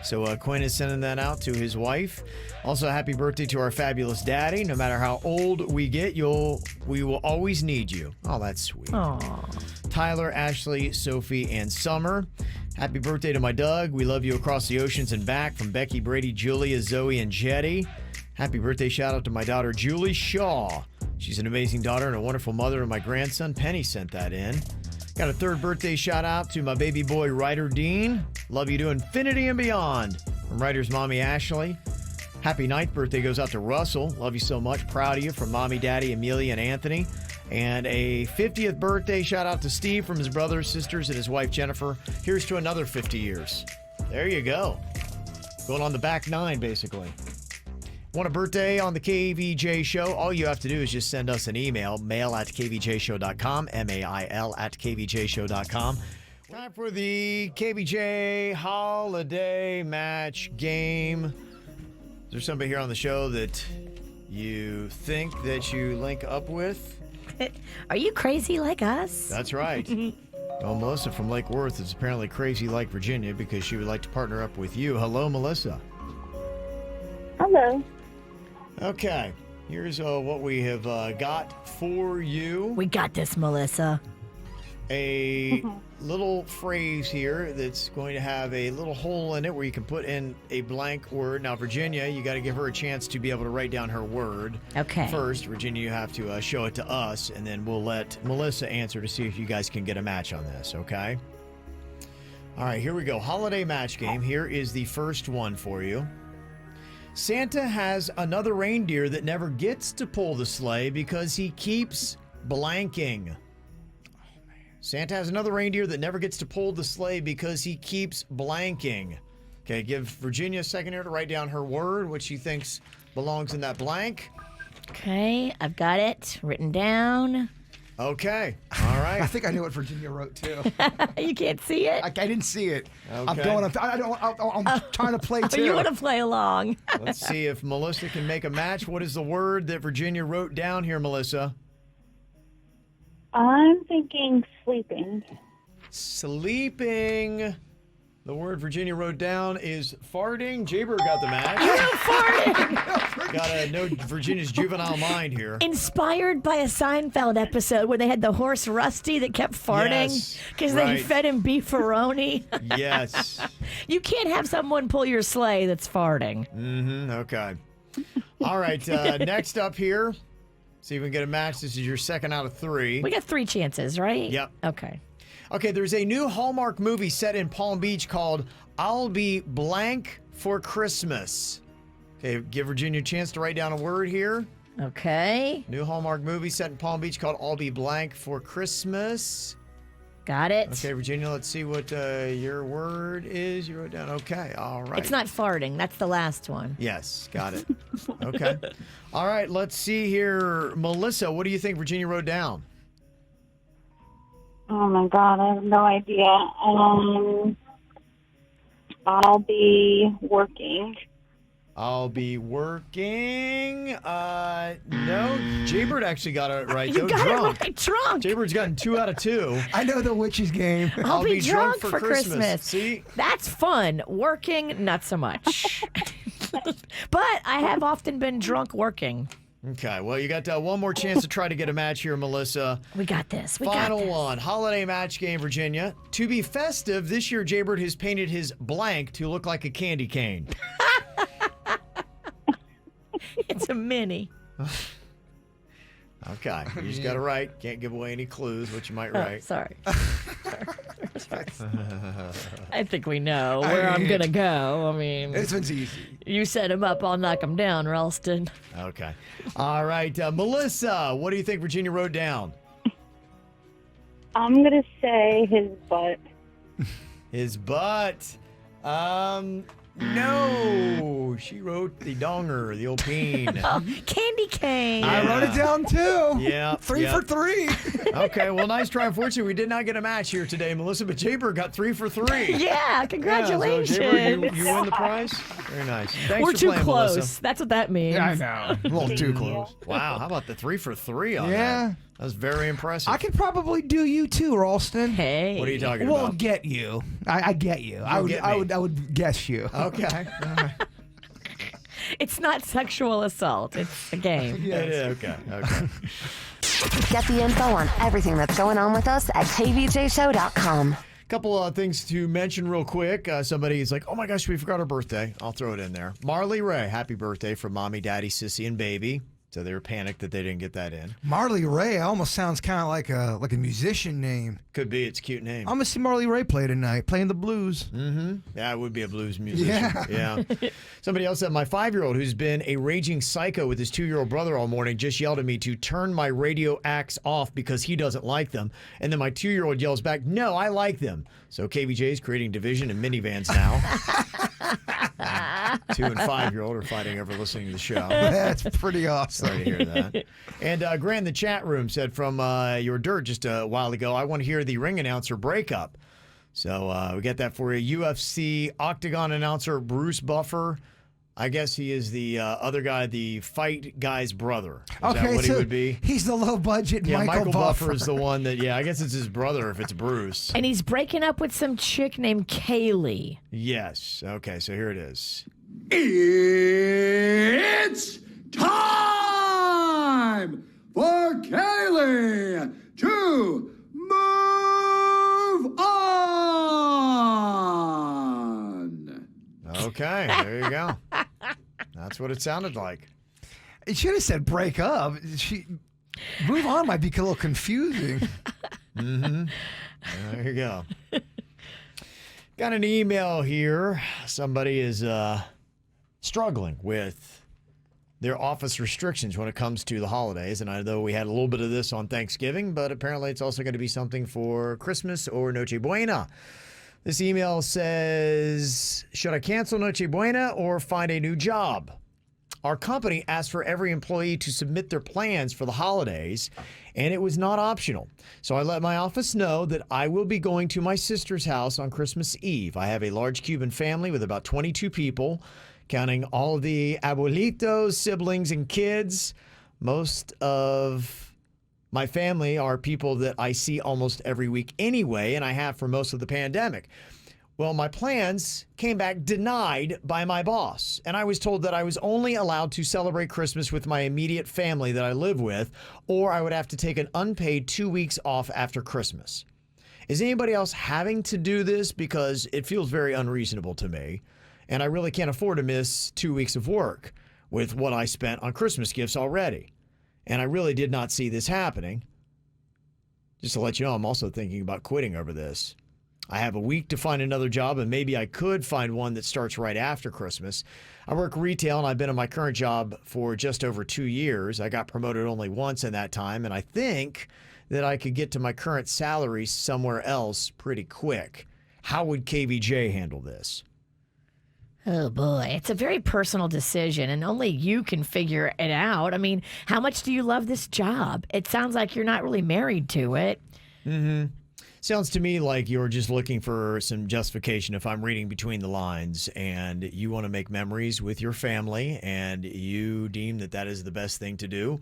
So Quinn is sending that out to his wife. Also, happy birthday to our fabulous daddy. No matter how old we get, we will always need you. Oh, that's sweet. Aww. Tyler, Ashley, Sophie, and Summer. Happy birthday to my Doug. We love you across the oceans and back. From Becky, Brady, Julia, Zoe, and Jetty. Happy birthday shout out to my daughter, Julie Shaw. She's an amazing daughter and a wonderful mother, and my grandson, Penny, sent that in. Got a third birthday shout out to my baby boy, Ryder Dean. Love you to infinity and beyond. From Ryder's mommy, Ashley. Happy 9th birthday goes out to Russell. Love you so much. Proud of you. From mommy, daddy, Amelia, and Anthony. And a 50th birthday shout out to Steve from his brothers, sisters, and his wife, Jennifer. Here's to another 50 years. There you go. Going on the back 9, basically. Want a birthday on the KVJ show? All you have to do is just send us an email, mail@kvjshow.com, mail@kvjshow.com. Time for the KVJ holiday match game. Is there somebody here on the show that you think that you link up with? Are you crazy like us? That's right. Well, Melissa from Lake Worth is apparently crazy like Virginia because she would like to partner up with you. Hello, Melissa. Hello. Okay, here's what we have got for you. We got this, Melissa. A little phrase here that's going to have a little hole in it where you can put in a blank word. Now, Virginia, you got to give her a chance to be able to write down her word. Okay. First, Virginia, you have to show it to us, and then we'll let Melissa answer to see if you guys can get a match on this, okay? All right, here we go. Holiday match game. Here is the first one for you. Santa has another reindeer that never gets to pull the sleigh because he keeps blanking. Santa has another reindeer that never gets to pull the sleigh because he keeps blanking. Okay, give Virginia a second here to write down her word, which she thinks belongs in that blank. Okay, I've got it written down. Okay, all right. I think I knew what Virginia wrote too. You can't see it? I didn't see it. Okay. I'm trying to play too. You want to play along? Let's see if Melissa can make a match. What is the word that Virginia wrote down here, Melissa? I'm thinking sleeping. Sleeping. The word Virginia wrote down is farting. Jaber got the match. You wrote farting. Got to know Virginia's juvenile mind here. Inspired by a Seinfeld episode where they had the horse Rusty that kept farting because they fed him beefaroni. Yes. You can't have someone pull your sleigh that's farting. Mm-hmm. Okay. All right. Next up here. See if we can get a match. This is your second out of 3. We got 3 chances, right? Yep. Okay. Okay, there's a new Hallmark movie set in Palm Beach called I'll Be Blank for Christmas. Okay, give Virginia a chance to write down a word here. Okay. New Hallmark movie set in Palm Beach called I'll Be Blank for Christmas. Got it. Okay, Virginia, let's see what your word is. You wrote down. Okay, all right. It's not farting. That's the last one. Yes, got it. Okay. All right, let's see here. Melissa, what do you think Virginia wrote down? Oh my God, I have no idea. I'll be working. I'll be working. No, Jaybird actually got it right. You got it right, drunk. Jaybird's gotten 2 out of 2. I know the witch's game. I'll be drunk for Christmas. See? That's fun. Working, not so much. But I have often been drunk working. Okay, well, you got one more chance to try to get a match here, Melissa. We got this. Final one. Holiday match game, Virginia. To be festive, this year Jaybird has painted his blank to look like a candy cane. It's a mini. Okay, you just got to write. Can't give away any clues, what you might write. Sorry. I think we know where I'm going to go. I mean, This one's easy. you set him up, I'll knock him down, Ralston. Okay. All right, Melissa, what do you think Virginia wrote down? I'm going to say his butt. His butt. No. She wrote the donger, the old peen. Oh, candy cane. I wrote it down too. Yeah. 3 for 3. Okay, well, nice try. Unfortunately, we did not get a match here today, Melissa, but Jaybird got 3 for 3. Yeah, congratulations. Yeah, so Jaybird, you win the prize. Very nice. Thanks We're for too playing, close. Melissa. That's what that means. Yeah, I know. A little too close. Wow, how about the 3 for 3 on Yeah. that? That was very impressive. I could probably do you too, Ralston. Hey. What are you talking Well, about? get you. I get you. I get me. would guess you. Okay. All right. It's not sexual assault. It's a game. Yeah, it is. Okay. Get the info on everything that's going on with us at kvjshow.com. Couple of things to mention real quick. Somebody's like, oh my gosh, we forgot our birthday. I'll throw it in there. Marley Ray, happy birthday from Mommy, Daddy, Sissy, and Baby. So they were panicked that they didn't get that in. Marley Ray almost sounds kind of like a musician name. Could be. It's a cute name. I'm going to see Marley Ray play tonight, playing the blues. Mm-hmm. Yeah, it would be a blues musician. Yeah. Somebody else said, my 5-year-old, who's been a raging psycho with his 2-year-old brother all morning, just yelled at me to turn my radio acts off because he doesn't like them. And then my 2-year-old yells back, no, I like them. So KVJ is creating division in minivans now. 2 and 5-year-old are fighting over listening to the show. That's pretty awesome. Sorry to hear that. And Grant in the chat room said from your dirt just a while ago, I want to hear the ring announcer breakup. So we get that for you. UFC Octagon announcer Bruce Buffer. I guess he is the other guy, the fight guy's brother. Is that what he would be? He's the low budget Michael Buffer. Buffer is the one that, I guess it's his brother if it's Bruce. And he's breaking up with some chick named Kaylee. Yes. Okay, so here it is. It's time for Kaylee to move on. Okay, there you go. That's what it sounded like. It should have said break up. Move on might be a little confusing. Mm-hmm. There you go. Got an email here. Somebody is struggling with their office restrictions when it comes to the holidays. And I know we had a little bit of this on Thanksgiving, but apparently it's also going to be something for Christmas or Noche Buena. This email says, should I cancel Noche Buena or find a new job? Our company asked for every employee to submit their plans for the holidays, and it was not optional. So I let my office know that I will be going to my sister's house on Christmas Eve. I have a large Cuban family with about 22 people, counting all of the abuelitos, siblings, and kids. Most of my family are people that I see almost every week anyway, and I have for most of the pandemic. Well, my plans came back denied by my boss, and I was told that I was only allowed to celebrate Christmas with my immediate family that I live with, or I would have to take an unpaid 2 weeks off after Christmas. Is anybody else having to do this? Because it feels very unreasonable to me, and I really can't afford to miss 2 weeks of work with what I spent on Christmas gifts already. And I really did not see this happening. Just to let you know, I'm also thinking about quitting over this. I have a week to find another job, and maybe I could find one that starts right after Christmas. I work retail, and I've been in my current job for just over 2 years. I got promoted only once in that time, and I think that I could get to my current salary somewhere else pretty quick. How would KVJ handle this? Oh, boy. It's a very personal decision, and only you can figure it out. I mean, how much do you love this job? It sounds like you're not really married to it. Mm-hmm. Sounds to me like you're just looking for some justification if I'm reading between the lines, and you want to make memories with your family and you deem that that is the best thing to do.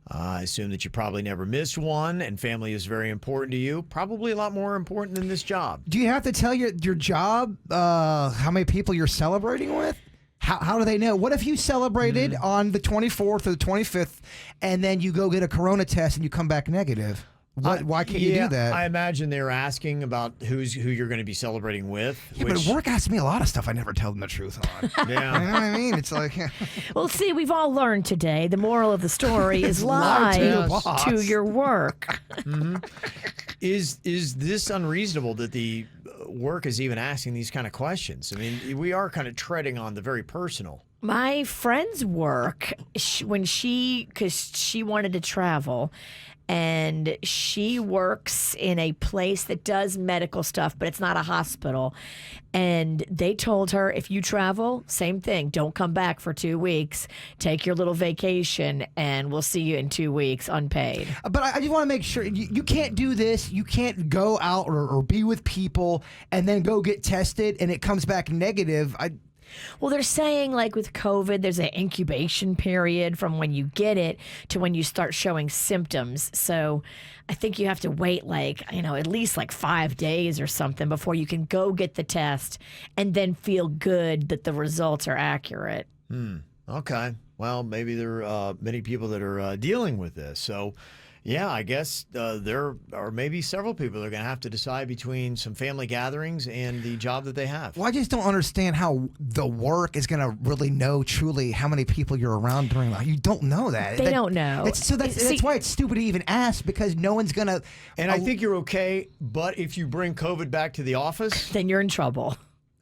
I assume that you probably never missed one, and family is very important to you. Probably a lot more important than this job. Do you have to tell your job how many people you're celebrating with? How do they know? What if you celebrated on the 24th or the 25th, and then you go get a corona test and you come back negative? Why can't you do that? I imagine they're asking about who you're going to be celebrating with. Yeah, but work asks me a lot of stuff I never tell them the truth on. Yeah. You know what I mean? It's like... Well, see, we've all learned today. The moral of the story is lie to your work. Mm-hmm. Is this unreasonable that the work is even asking these kind of questions? I mean, we are kind of treading on the very personal. My friend's work, because she wanted to travel, and she works in a place that does medical stuff, but it's not a hospital. And they told her, if you travel, same thing. Don't come back for 2 weeks. Take your little vacation, and we'll see you in 2 weeks unpaid. But I just want to make sure you can't do this. You can't go out or be with people and then go get tested and it comes back negative. Well, they're saying, like with COVID, there's an incubation period from when you get it to when you start showing symptoms. So I think you have to wait at least 5 days or something before you can go get the test and then feel good that the results are accurate. Okay. Well, maybe there are many people that are dealing with this. So, yeah, I guess there are maybe several people that are going to have to decide between some family gatherings and the job that they have. Well, I just don't understand how the work is going to really know truly how many people you're around during life. You don't know that. They don't know. That's why it's stupid to even ask, because no one's going to... And I think you're okay, but if you bring COVID back to the office... then you're in trouble.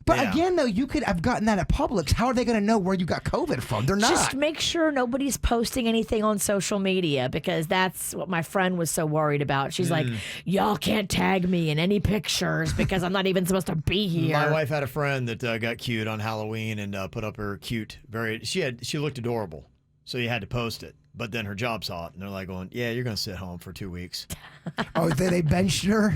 But again, though, you could have gotten that at Publix. How are they going to know where you got COVID from? They're not. Just make sure nobody's posting anything on social media, because that's what my friend was so worried about. She's like, y'all can't tag me in any pictures because I'm not even supposed to be here. My wife had a friend that got cute on Halloween and put up her cute, she looked adorable, so you had to post it. But then her job saw it, and they're like going, yeah, you're going to sit home for 2 weeks. Oh, they benched her?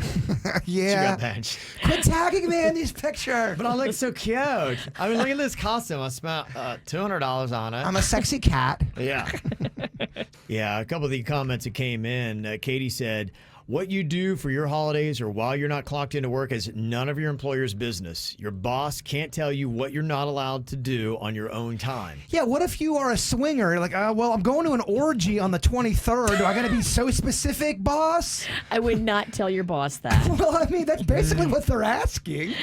Yeah. She got benched. Quit tagging me in these pictures. But I look so cute. I mean, look at this costume. I spent $200 on it. I'm a sexy cat. Yeah. Yeah, a couple of the comments that came in. Katie said, what you do for your holidays or while you're not clocked into work is none of your employer's business. Your boss can't tell you what you're not allowed to do on your own time. Yeah, what if you are a swinger? Like, well, I'm going to an orgy on the 23rd. Do I got to be so specific, boss? I would not tell your boss that. Well, I mean, that's basically what they're asking.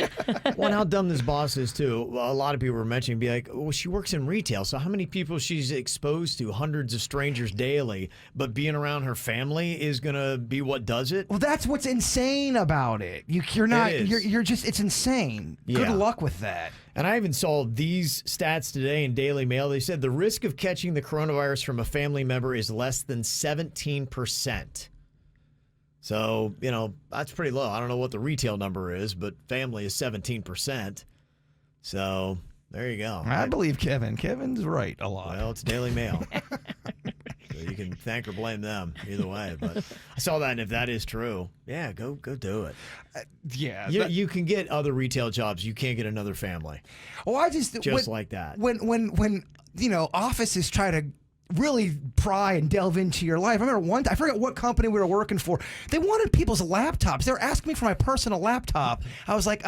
Well, and how dumb this boss is, too. A lot of people were mentioning, be like, well, she works in retail, so how many people she's exposed to? Hundreds of strangers daily, but being around her family is going to be what does it? Well, that's what's insane about it. You're not. You're just. It's insane. Yeah. Good luck with that. And I even saw these stats today in Daily Mail. They said the risk of catching the coronavirus from a family member is less than 17%. So, that's pretty low. I don't know what the retail number is, but family is 17%. So there you go. I believe Kevin. Kevin's right a lot. Well, it's Daily Mail. So you can thank or blame them either way. But I saw that, and if that is true, yeah, go do it. Yeah. You can get other retail jobs. You can't get another family. Oh, like that. When offices try to really pry and delve into your life. I remember I forget what company we were working for. They wanted people's laptops. They were asking me for my personal laptop. I was like,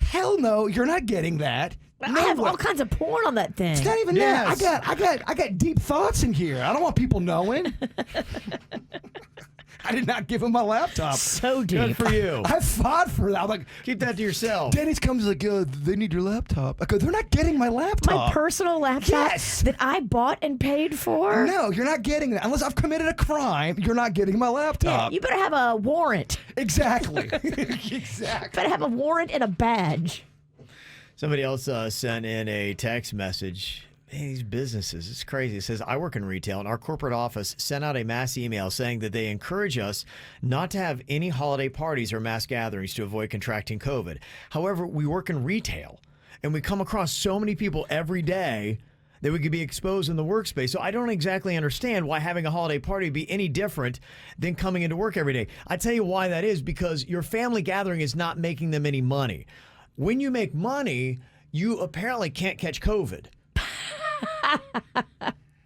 hell no, you're not getting that. I have all kinds of porn on that thing. It's not even that. I got deep thoughts in here. I don't want people knowing. I did not give him my laptop. So deep. Good for you. I fought for that. I'm like, keep that to yourself. Denny's comes like, they need your laptop. I go, they're not getting my laptop. My personal laptop that I bought and paid for? No, you're not getting that. Unless I've committed a crime, you're not getting my laptop. Yeah, you better have a warrant. Exactly. Exactly. Better have a warrant and a badge. Somebody else sent in a text message. Man, these businesses, it's crazy. It says, I work in retail, and our corporate office sent out a mass email saying that they encourage us not to have any holiday parties or mass gatherings to avoid contracting COVID. However, we work in retail, and we come across so many people every day that we could be exposed in the workspace. So I don't exactly understand why having a holiday party be any different than coming into work every day. I tell you why that is, because your family gathering is not making them any money. When you make money, you apparently can't catch COVID.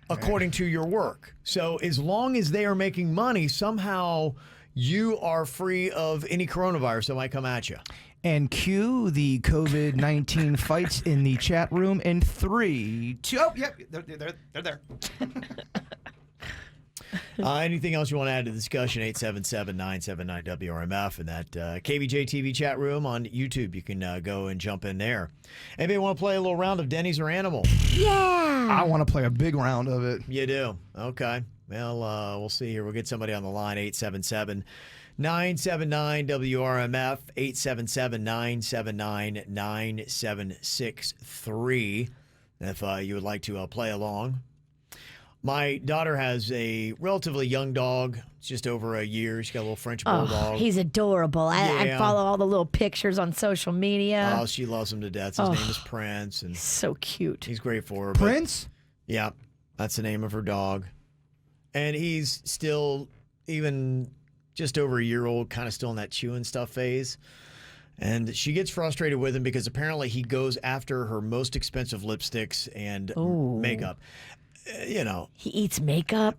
According to your work. So as long as they are making money, somehow you are free of any coronavirus that might come at you. And cue the COVID-19 fights in the chat room in 3, 2. Oh, yep, they're there. Anything else you want to add to the discussion? 877-979-WRMF and that KVJ TV chat room on YouTube. You can go and jump in there. Anybody want to play a little round of Denny's or Animal? Yeah. I want to play a big round of it. You do? Okay. Well, we'll see here. We'll get somebody on the line. 877-979-WRMF. 877-979-9763. If you would like to play along. My daughter has a relatively young dog. It's just over a year. She's got a little French bulldog. Oh, he's adorable. I follow all the little pictures on social media. Oh, she loves him to death. His name is Prince. And so cute. He's great for her. Prince? Yeah, that's the name of her dog. And he's still, even just over a year old, kind of still in that chewing stuff phase. And she gets frustrated with him because apparently he goes after her most expensive lipsticks and makeup. You know, he eats makeup.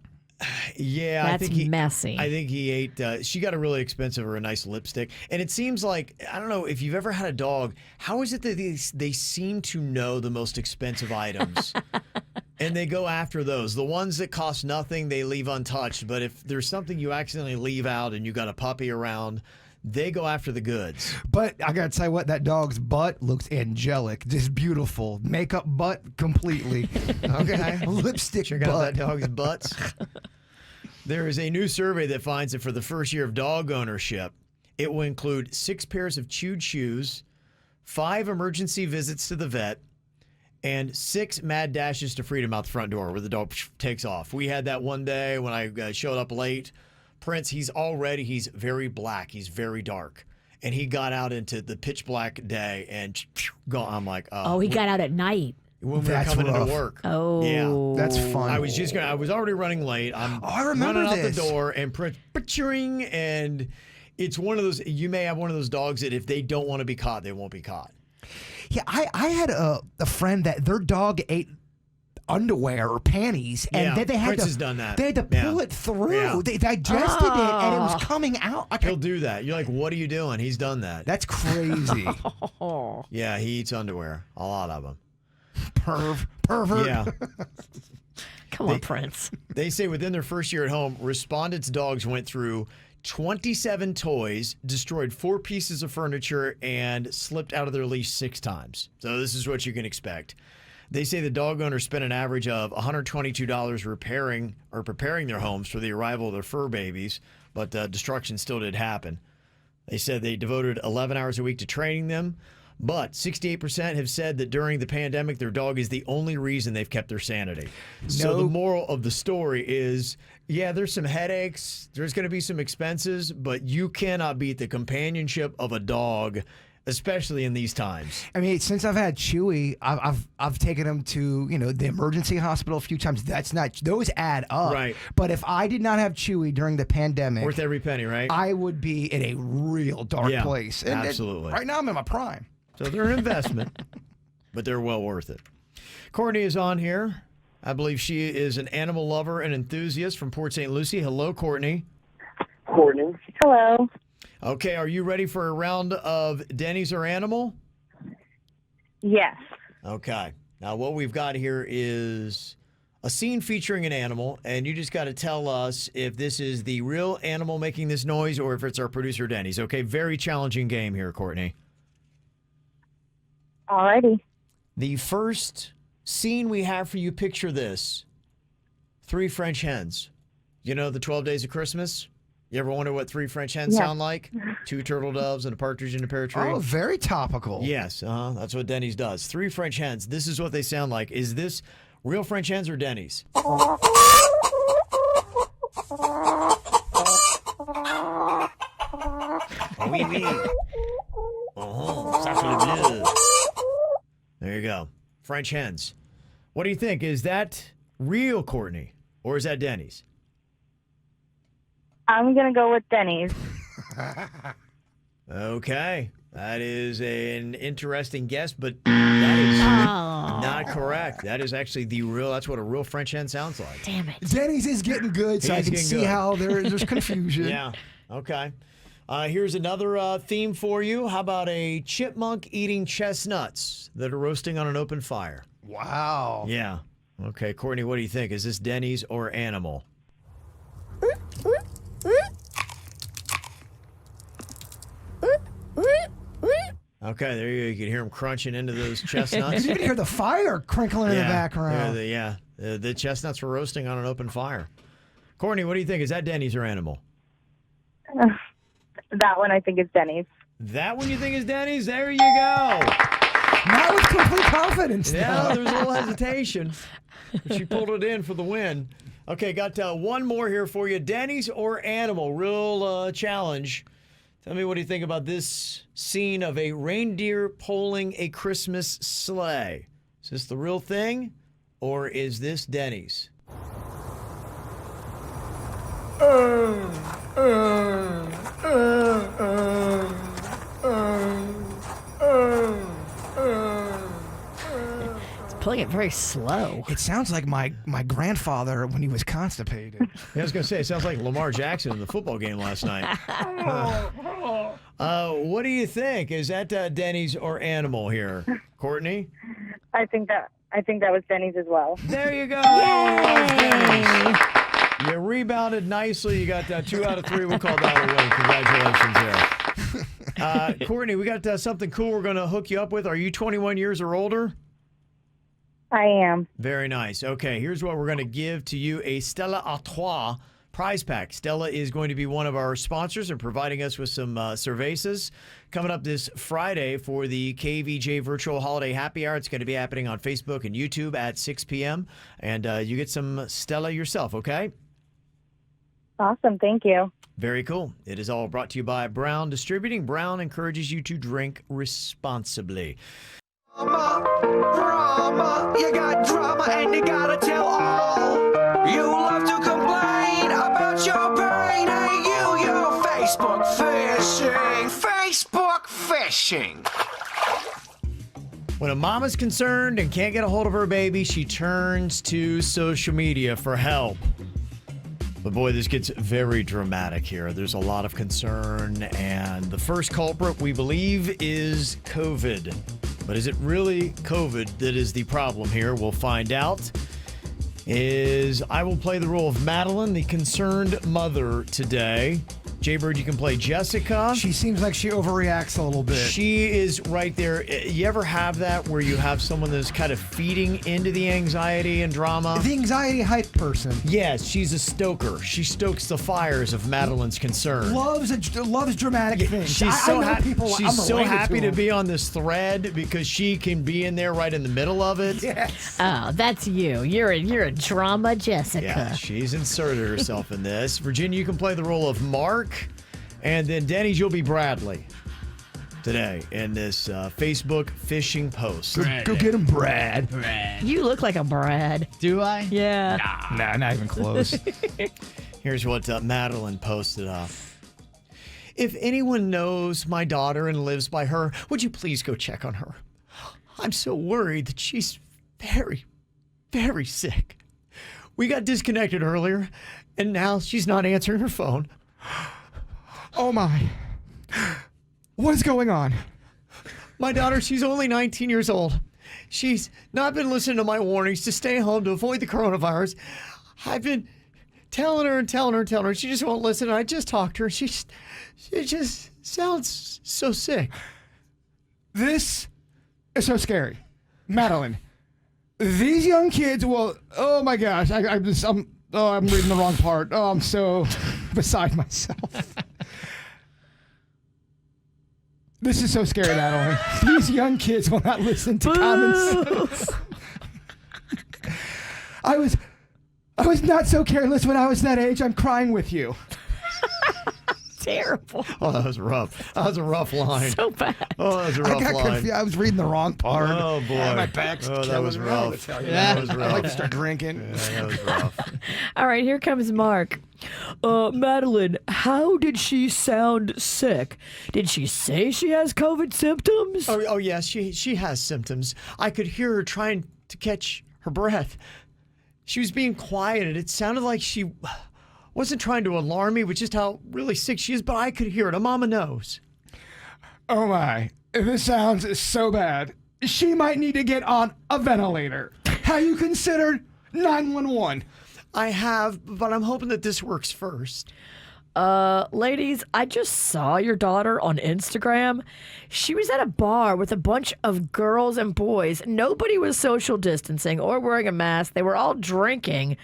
Yeah, that's messy. I think he ate. She got a really expensive or a nice lipstick, and it seems like, I don't know if you've ever had a dog. How is it that they seem to know the most expensive items, and they go after those? The ones that cost nothing, they leave untouched. But if there's something you accidentally leave out, and you got a puppy around, they go after the goods. But I gotta tell you what, that dog's butt looks angelic, just beautiful. Makeup butt completely. Okay, lipstick Check butt. out that dog's butts. There is a new survey that finds that for the first year of dog ownership, it will include 6 pairs of chewed shoes, 5 emergency visits to the vet, and 6 mad dashes to freedom out the front door where the dog takes off. We had that one day when I showed up late. Prince, he's very black. He's very dark. And he got out into the pitch black day and I'm like, he got out at night. When we were coming into work. Oh. Yeah. That's fun. I was already running late. I remember running this. out the door and picturing, and it's one of those, you may have one of those dogs that if they don't want to be caught, they won't be caught. Yeah, I had a friend that their dog ate underwear or panties, and they had Prince to has done that. They had to pull it through. Yeah. They digested it, and it was coming out. He'll do that. You're like, what are you doing? He's done that. That's crazy. Yeah, he eats underwear. A lot of them. Pervert. Yeah. Come on, Prince. They say within their first year at home, respondents' dogs went through 27 toys, destroyed 4 pieces of furniture, and slipped out of their leash 6 times. So this is what you can expect. They say the dog owners spent an average of $122 repairing or preparing their homes for the arrival of their fur babies, but destruction still did happen. They said they devoted 11 hours a week to training them, but 68% have said that during the pandemic, their dog is the only reason they've kept their sanity. So the moral of the story is, yeah, there's some headaches, there's going to be some expenses, but you cannot beat the companionship of a dog, especially in these times. I mean, since I've had Chewy, I've taken him to the emergency hospital a few times. Those add up. Right. But if I did not have Chewy during the pandemic, Worth every penny, right? I would be in a real dark place. And absolutely. Right now, I'm in my prime. So they're an investment, but they're well worth it. Courtney is on here. I believe she is an animal lover and enthusiast from Port St. Lucie. Hello, Courtney. Courtney. Hello. Okay, are you ready for a round of Denny's or Animal? Yes. Okay. Now, what we've got here is a scene featuring an animal, and you just got to tell us if this is the real animal making this noise or if it's our producer, Denny's. Okay, very challenging game here, Courtney. Alrighty. The first scene we have for you, picture this. 3 French hens. You know the 12 Days of Christmas? You ever wonder what 3 French hens sound like? 2 turtle doves and a partridge in a pear tree. Oh, very topical. Yes, that's what Denny's does. 3 French hens. This is what they sound like. Is this real French hens or Denny's? Oui, oui. Sacre bleu. There you go. French hens. What do you think? Is that real Courtney or is that Denny's? I'm going to go with Denny's. Okay. That is an interesting guess, but that is not correct. That is actually that's what a real French hen sounds like. Damn it. Denny's is getting good, so I can see how there's confusion. Yeah. Okay. Here's another theme for you. How about a chipmunk eating chestnuts that are roasting on an open fire? Wow. Yeah. Okay, Courtney, what do you think? Is this Denny's or animal? Okay, there you go. You can hear them crunching into those chestnuts. You can even hear the fire crinkling in the background. The chestnuts were roasting on an open fire. Courtney, what do you think? Is that Denny's or animal? That one I think is Denny's. That one you think is Denny's? There you go. Not with complete confidence. Yeah, though. there was a little hesitation. But she pulled it in for the win. Okay, got one more here for you. Denny's or animal? Real challenge. Tell me what do you think about this scene of a reindeer pulling a Christmas sleigh? Is this the real thing or is this Denny's? Pulling it very slow. It sounds like my grandfather when he was constipated. I was going to say, it sounds like Lamar Jackson in the football game last night. What do you think? Is that Denny's or animal here? Courtney? I think that was Denny's as well. There you go. Yay! You rebounded nicely. You got 2 out of 3. We'll call that a win. Congratulations there. Courtney, we got something cool we're going to hook you up with. Are you 21 years or older? I am. Very nice. Okay, here's what we're going to give to you, a Stella Attois prize pack. Stella is going to be one of our sponsors and providing us with some cervezas. Coming up this Friday for the KVJ Virtual Holiday Happy Hour. It's going to be happening on Facebook and YouTube at 6 p.m. And you get some Stella yourself, okay? Awesome. Thank you. Very cool. It is all brought to you by Brown Distributing. Brown encourages you to drink responsibly. Drama, you got drama and you gotta tell all. You love to complain about your pain. Hey, you're Facebook fishing. Facebook fishing. When a mama's concerned and can't get a hold of her baby, she turns to social media for help. But boy, this gets very dramatic here. There's a lot of concern, and the first culprit we believe is COVID. But is it really COVID that is the problem here? We'll find out. I will play the role of Madeline, the concerned mother today. Jaybird, you can play Jessica. She seems like she overreacts a little bit. She is right there. You ever have that where you have someone that's kind of feeding into the anxiety and drama? The anxiety hype person. Yes, she's a stoker. She stokes the fires of Madeline's concern. Loves dramatic things. She's so happy. She's so happy to to be on this thread because she can be in there right in the middle of it. Yes. Oh, that's you. You're a drama Jessica. Yeah, she's inserted herself in this. Virginia, you can play the role of Mark. And then, Denny's, you'll be Bradley today in this Facebook phishing post. Go get him, Brad. You look like a Brad. Do I? Yeah. Nah, not even close. Here's what Madeline posted up. If anyone knows my daughter and lives by her, would you please go check on her? I'm so worried that she's very, very sick. We got disconnected earlier, and now she's not answering her phone. Oh my. What is going on? My daughter, she's only 19 years old. She's not been listening to my warnings to stay home to avoid the coronavirus. I've been telling her. She just won't listen. I just talked to her. She just sounds so sick. This is so scary. Madeline, these young kids will, oh my gosh, I'm reading the wrong part. Oh, I'm so beside myself. This is so scary, Madeline. These young kids will not listen to common sense. I was not so careless when I was that age. I'm crying with you. terrible. Oh, that was rough. That was a rough line. So bad. Oh, that was a I rough got line. confused. I was reading the wrong part. Oh, boy. My back's Oh, that killing was me. rough. I'll tell you. That was I like rough. to start drinking. Yeah, that was rough. All right, here comes Mark. Madeline, how did she sound sick? Did she say she has COVID symptoms? Oh, yes, she has symptoms. I could hear her trying to catch her breath. She was being quiet, and it sounded like she wasn't trying to alarm me with just how really sick she is, but I could hear it. A mama knows. Oh my, this sounds so bad. She might need to get on a ventilator. Have you considered 911? I have, but I'm hoping that this works first. Ladies, I just saw your daughter on Instagram. She was at a bar with a bunch of girls and boys. Nobody was social distancing or wearing a mask. They were all drinking.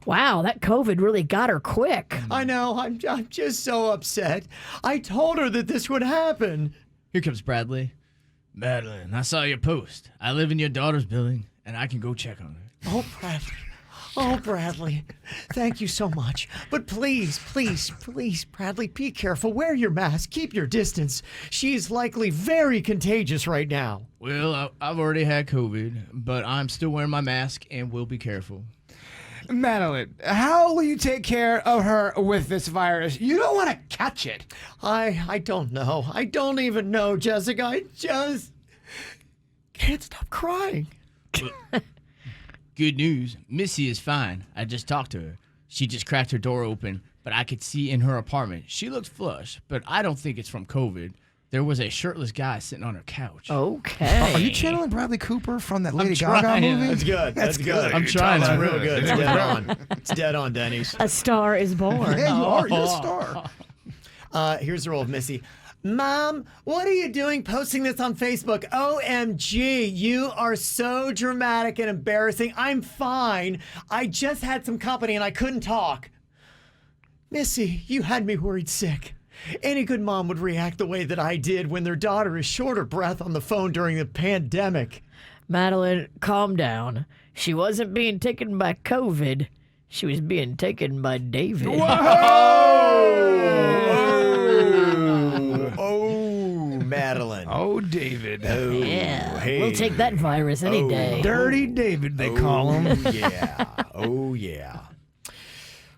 Wow, that COVID really got her quick. I know. I'm just so upset. I told her that this would happen. Here comes Bradley. Madeline, I saw your post. I live in your daughter's building, and I can go check on her. Oh, Bradley. Oh, Bradley. Thank you so much. But please, please, please, Bradley, be careful. Wear your mask. Keep your distance. She's likely very contagious right now. Well, I've already had COVID, but I'm still wearing my mask and will be careful. Madeline, how will you take care of her with this virus? You don't want to catch it. I don't know. I don't even know, Jessica. I just can't stop crying. Good news, Missy is fine. I just talked to her. She just cracked her door open, but I could see in her apartment. She looks flushed, but I don't think it's from COVID. There was a shirtless guy sitting on her couch. Okay. Are you channeling Bradley Cooper from that Lady trying. Gaga movie? That's good. That's good. I'm trying. That's real good. It's dead on. It's dead on, Denny's. A star is born. Yeah, you are. You're a star. Here's the role of Missy. Mom, what are you doing posting this on Facebook? OMG, you are so dramatic and embarrassing. I'm fine. I just had some company and I couldn't talk. Missy, you had me worried sick. Any good mom would react the way that I did when their daughter is short of breath on the phone during the pandemic. Madeline, calm down. She wasn't being taken by COVID. She was being taken by David. Oh, Madeline. Oh, David. Oh, Yeah, hey. we'll take that virus any day. Dirty David, they call him. Yeah. Oh, yeah.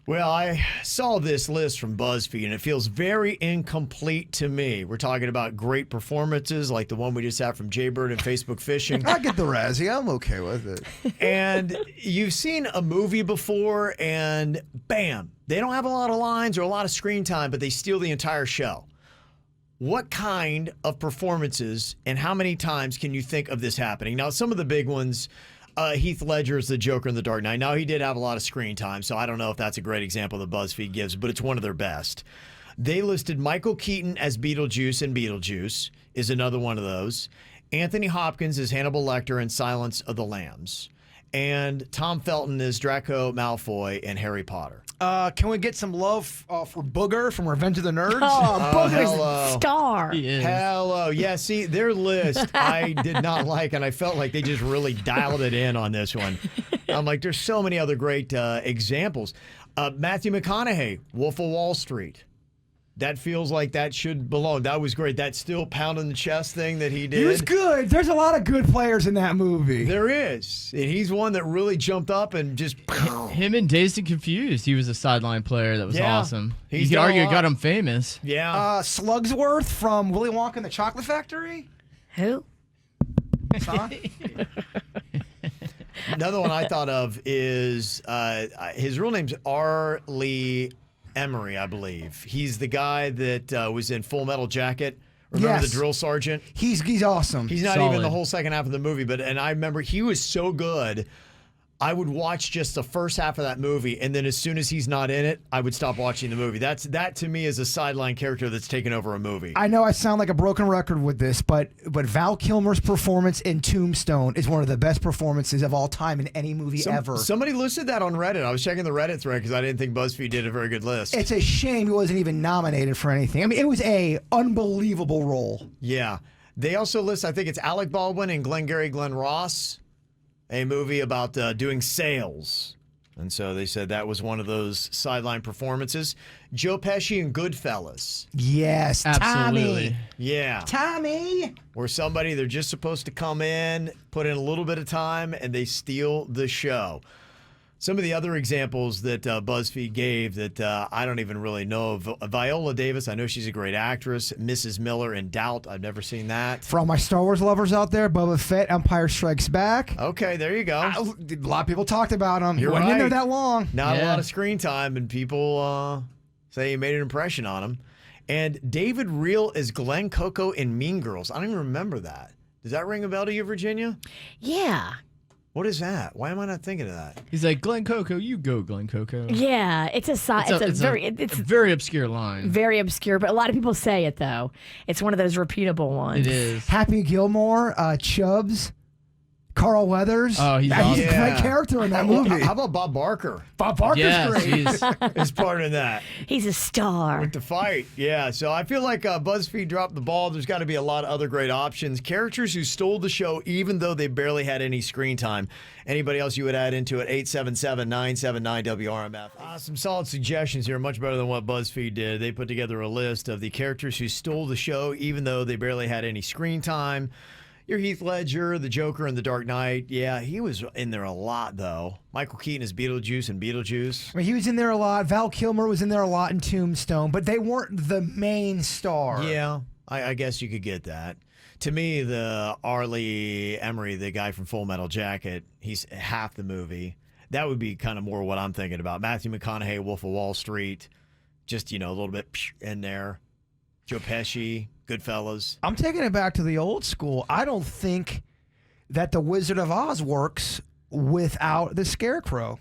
Well, I saw this list from BuzzFeed, and it feels very incomplete to me. We're talking about great performances like the one we just had from Jaybird and Facebook Fishing. I get the Razzie. I'm okay with it. And you've seen a movie before, and bam, they don't have a lot of lines or a lot of screen time, but they steal the entire show. What kind of performances and how many times can you think of this happening? Now, some of the big ones, Heath Ledger is the Joker in The Dark Knight. Now, he did have a lot of screen time, so I don't know if that's a great example that BuzzFeed gives, but it's one of their best. They listed Michael Keaton as Beetlejuice in Beetlejuice is another one of those. Anthony Hopkins is Hannibal Lecter in Silence of the Lambs. And Tom Felton is Draco Malfoy in Harry Potter. Can we get some love for Booger from Revenge of the Nerds? Oh, Booger's hello. star. Hello. Yeah, see, their list I did not like, and I felt like they just really dialed it in on this one. I'm like, there's so many other great examples. Matthew McConaughey, Wolf of Wall Street. That feels like that should belong. That was great. That still pounding the chest thing that he did. He was good. There's a lot of good players in that movie. There is. And he's one that really jumped up and just... Him and Dazed and Confused, he was a sideline player that was awesome. He's you could done a argue it lot. got him famous. Yeah. Slugsworth from Willy Wonka and the Chocolate Factory. Who? Another one I thought of is his real name's R. Lee Emery, I believe. He's the guy that was in Full Metal Jacket. Remember Yes. the drill sergeant? He's awesome. He's not Solid. even the whole second half of the movie, and I remember he was so good. I would watch just the first half of that movie, and then as soon as he's not in it, I would stop watching the movie. That to me is a sideline character that's taken over a movie. I know I sound like a broken record with this, but Val Kilmer's performance in Tombstone is one of the best performances of all time in any movie ever. Somebody listed that on Reddit. I was checking the Reddit thread because I didn't think BuzzFeed did a very good list. It's a shame he wasn't even nominated for anything. I mean, it was a unbelievable role. Yeah. They also list, I think it's Alec Baldwin and Glengarry Glen Ross, a movie about doing sales. And so they said that was one of those sideline performances. Joe Pesci and Goodfellas. Yes, Absolutely. Tommy. Yeah. Tommy. Where somebody, they're just supposed to come in, put in a little bit of time, and they steal the show. Some of the other examples that BuzzFeed gave that I don't even really know of. Viola Davis, I know she's a great actress. Mrs. Miller in Doubt, I've never seen that. For all my Star Wars lovers out there, Boba Fett, Empire Strikes Back. Okay, there you go. A lot of people talked about him. He You're wasn't in there right. that long. Not a Yeah. lot of screen time, and people say he made an impression on him. And David Reel as Glenn Coco in Mean Girls. I don't even remember that. Does that ring a bell to you, Virginia? Yeah. What is that? Why am I not thinking of that? He's like, Glenn Coco, you go, Glenn Coco. Yeah, it's a very obscure line. very obscure, but a lot of people say it though. It's one of those repeatable ones. It is. Happy Gilmore, Chubbs, Carl Weathers. Oh, he's He's awesome. a great character in that movie. How about Bob Barker? Bob Barker's Yes, great. he's Is part of that. He's a star. With the fight, yeah. So I feel like BuzzFeed dropped the ball. There's got to be a lot of other great options. Characters who stole the show even though they barely had any screen time. Anybody else you would add into it? 877-979-WRMF. Some solid suggestions here, much better than what BuzzFeed did. They put together a list of the characters who stole the show even though they barely had any screen time. Your Heath Ledger, the Joker in The Dark Knight. Yeah, he was in there a lot, though. Michael Keaton as Beetlejuice and Beetlejuice. I mean, he was in there a lot. Val Kilmer was in there a lot in Tombstone, but they weren't the main star. Yeah, I guess you could get that. To me, the Arlie Emery, the guy from Full Metal Jacket, he's half the movie. That would be kind of more what I'm thinking about. Matthew McConaughey, Wolf of Wall Street, just, a little bit in there. Joe Pesci, Goodfellas. I'm taking it back to the old school. I don't think that the Wizard of Oz works without the Scarecrow.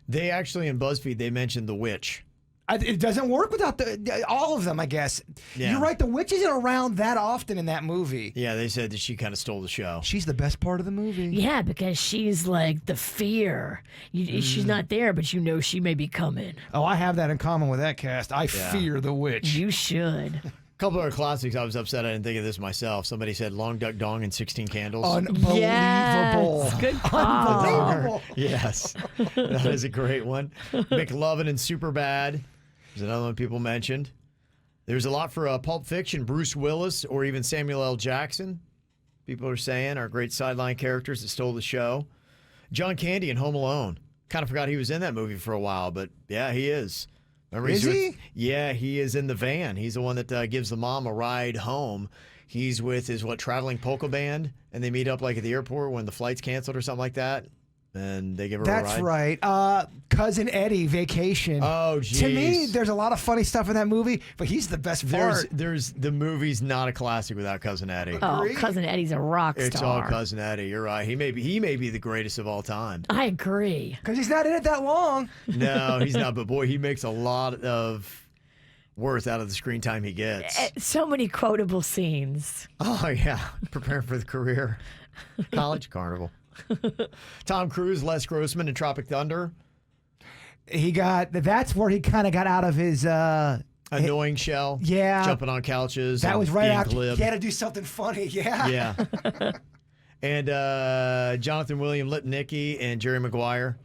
They actually, in BuzzFeed, they mentioned the witch. It doesn't work without all of them, I guess. Yeah. You're right. The witch isn't around that often in that movie. Yeah, they said that she kind of stole the show. She's the best part of the movie. Yeah, because she's like the fear. She's not there, but you know she may be coming. Oh, I have that in common with that cast. I fear the witch. You should. A couple other classics. I was upset I didn't think of this myself. Somebody said Long Duck Dong and 16 Candles. Unbelievable. Yes, good call. Unbelievable. Yes. That is a great one. McLovin and Superbad. There's another one people mentioned. There's a lot for Pulp Fiction. Bruce Willis or even Samuel L. Jackson. People are saying are great sideline characters that stole the show. John Candy in Home Alone. Kind of forgot he was in that movie for a while, but yeah, he is. Remember, Is he? Yeah, he is in the van. He's the one that gives the mom a ride home. He's with his traveling polka band, and they meet up like at the airport when the flight's canceled or something like that, and they give her a ride. That's right. Cousin Eddie, Vacation. Oh, geez. To me, there's a lot of funny stuff in that movie, but he's the best part. There's the movie's not a classic without Cousin Eddie. Oh, Cousin Eddie's a rock star. It's all Cousin Eddie. You're right. He may be the greatest of all time. I agree. Because he's not in it that long. No, he's not. But boy, he makes a lot of worth out of the screen time he gets. So many quotable scenes. Oh yeah, preparing for the career. College Carnival. Tom Cruise, Les Grossman in Tropic Thunder. That's where he kind of got out of his annoying shell. Yeah. Jumping on couches. That was right being after glib. he had to do something funny. Yeah. Yeah. And Jonathan William Lipnicki and Jerry Maguire.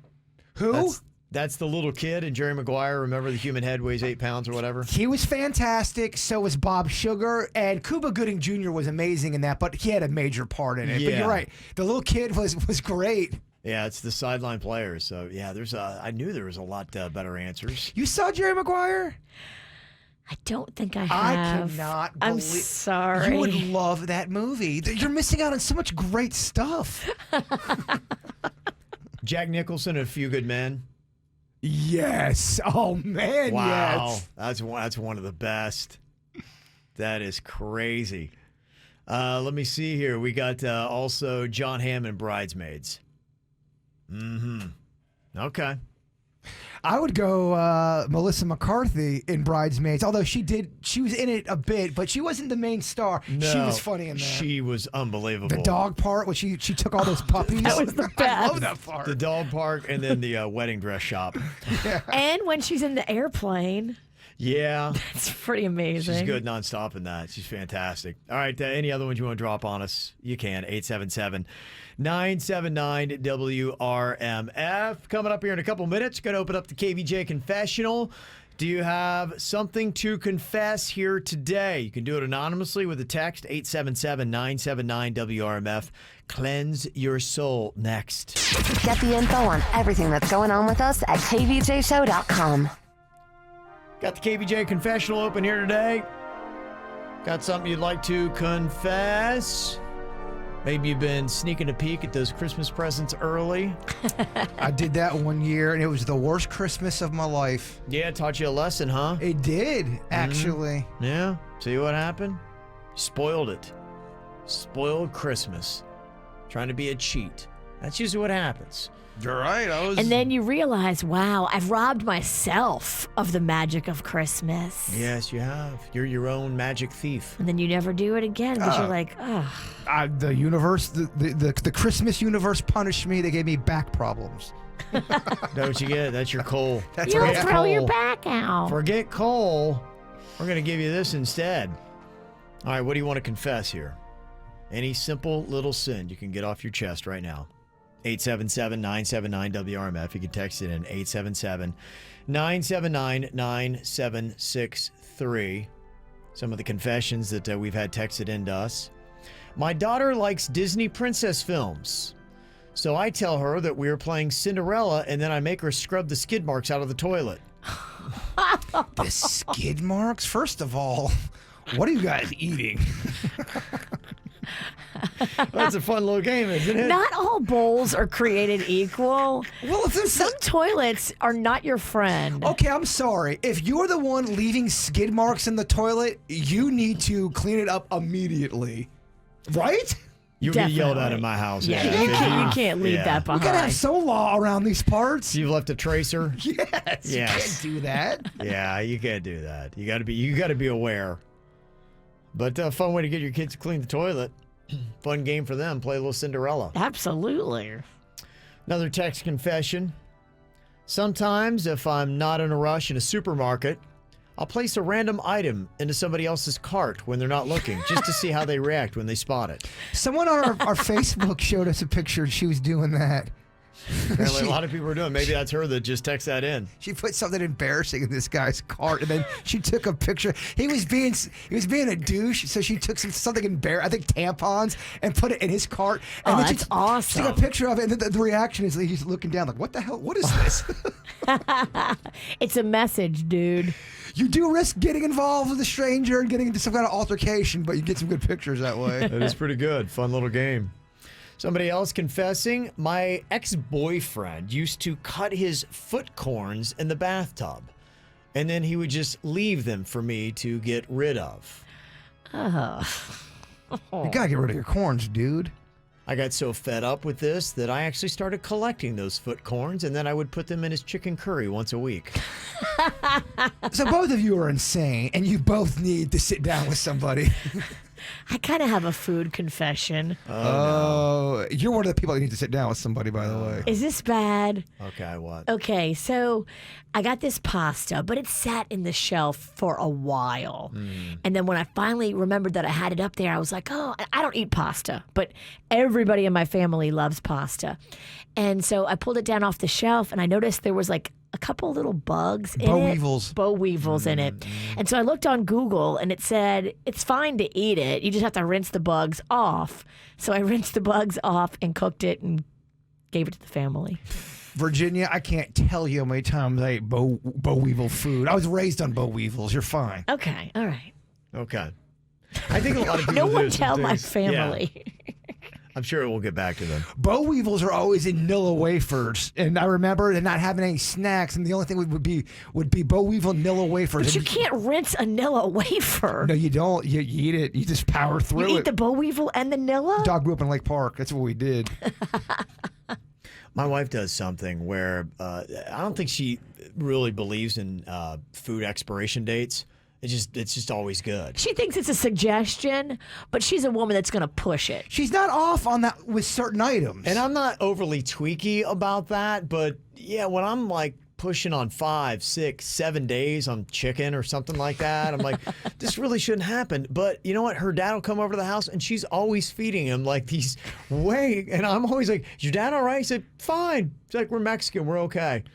Who? That's the little kid in Jerry Maguire. Remember, the human head weighs 8 pounds or whatever? He was fantastic. So was Bob Sugar. And Cuba Gooding Jr. was amazing in that, but he had a major part in it. Yeah. But you're right. The little kid was great. Yeah, it's the sideline players. So, yeah, I knew there was a lot better answers. You saw Jerry Maguire? I don't think I I have. cannot I'm believe sorry. You would love that movie. You're missing out on so much great stuff. Jack Nicholson and A Few Good Men. Yes. Oh, man, Wow. yes. That's one of the best. That is crazy. Let me see here. We got also Jon Hamm and Bridesmaids. Okay. I would go Melissa McCarthy in Bridesmaids, although she was in it a bit, but she wasn't the main star. No, she was funny in there. She was unbelievable. The dog part, when she took all those puppies. That was the best. I love that part. The dog park and then the wedding dress shop. And when she's in the airplane. Yeah. It's pretty amazing. She's good nonstop in that. She's fantastic. All right, any other ones you want to drop on us? You can. 877-979-WRMF. Coming up here in a couple minutes, going to open up the KVJ Confessional. Do you have something to confess here today? You can do it anonymously with a text, 877-979-WRMF. Cleanse your soul. Next. Get the info on everything that's going on with us at kvjshow.com. Got the KVJ Confessional open here today. Got something you'd like to confess? Maybe you've been sneaking a peek at those Christmas presents early. I did that one year, and it was the worst Christmas of my life. Yeah, it taught you a lesson, huh? It did, actually. Yeah. See what happened? Spoiled it. Spoiled Christmas. Trying to be a cheat. That's usually what happens. You're right. And then you realize, wow, I've robbed myself of the magic of Christmas. Yes, you have. You're your own magic thief. And then you never do it again because you're like, oh. The universe, the Christmas universe punished me. They gave me back problems. Don't you get it? That's your coal. You'll throw your back out. Forget coal. We're going to give you this instead. All right, what do you want to confess here? Any simple little sin you can get off your chest right now. 877-979-WRMF. You can text it in 877-979-9763. Some of the confessions that we've had texted into us. My daughter likes Disney princess films. So I tell her that we are playing Cinderella, and then I make her scrub the skid marks out of the toilet. The skid marks? First of all, what are you guys eating? That's a fun little game, isn't it? Not all bowls are created equal. Well, if some toilets are not your friend. Okay, I'm sorry. If you're the one leaving skid marks in the toilet, you need to clean it up immediately. Right? You'll get yelled at in my house. Yeah, you can't leave that behind. We gotta have some law around these parts. You've left a tracer? Yes. You can't do that. Yeah, you can't do that. You gotta be aware. But a fun way to get your kids to clean the toilet. Fun game for them. Play a little Cinderella. Absolutely. Another text confession. Sometimes, if I'm not in a rush in a supermarket, I'll place a random item into somebody else's cart when they're not looking, just to see how they react when they spot it. Someone on our Facebook showed us a picture. She was doing that. Apparently, a lot of people are doing. Maybe that's her that just texted that in. She put something embarrassing in this guy's cart, and then she took a picture. He was being a douche, so she took something embarrassing, I think tampons, and put it in his cart. And then that's awesome. She took a picture of it, and the reaction is he's looking down like, "What the hell? What is this?" It's a message, dude. You do risk getting involved with a stranger and getting into some kind of altercation, but you get some good pictures that way. That is pretty good. Fun little game. Somebody else confessing, my ex-boyfriend used to cut his foot corns in the bathtub, and then he would just leave them for me to get rid of. You gotta get rid of your corns, dude. I got so fed up with this that I actually started collecting those foot corns, and then I would put them in his chicken curry once a week. So both of you are insane, and you both need to sit down with somebody. I kind of have a food confession. Oh, you're one of the people that need to sit down with somebody, by the way. Is this bad? Okay, what? Okay, so I got this pasta, but it sat in the shelf for a while. And then when I finally remembered that I had it up there, I was like, oh, I don't eat pasta, but everybody in my family loves pasta. And so I pulled it down off the shelf, and I noticed there was like a couple little bugs in it. Boll weevils in it. And so I looked on Google, and it said, it's fine to eat it. You just have to rinse the bugs off. So I rinsed the bugs off and cooked it and gave it to the family. Virginia, I can't tell you how many times I ate boll weevil food. I was raised on boll weevils. You're fine. Okay, all right. Okay. I think a lot of people No do one some tell my things. family. Yeah. I'm sure we'll get back to them. Boll weevils are always in Nilla wafers, and I remember not having any snacks, and the only thing would be boll weevil Nilla wafers. But you can't rinse a Nilla wafer. No, you don't. You eat it. You just power through it. You eat the boll weevil and the Nilla? Dog grew up in Lake Park. That's what we did. My wife does something where I don't think she really believes in food expiration dates. It's just always good. She thinks it's a suggestion, but she's a woman that's going to push it. She's not off on that with certain items. And I'm not overly tweaky about that, but yeah, when I'm like pushing on 5, 6, 7 days on chicken or something like that. I'm like, this really shouldn't happen. But you know what? Her dad will come over to the house and she's always feeding him like these and I'm always like, is your dad all right? He said, fine. It's like, we're Mexican. We're okay.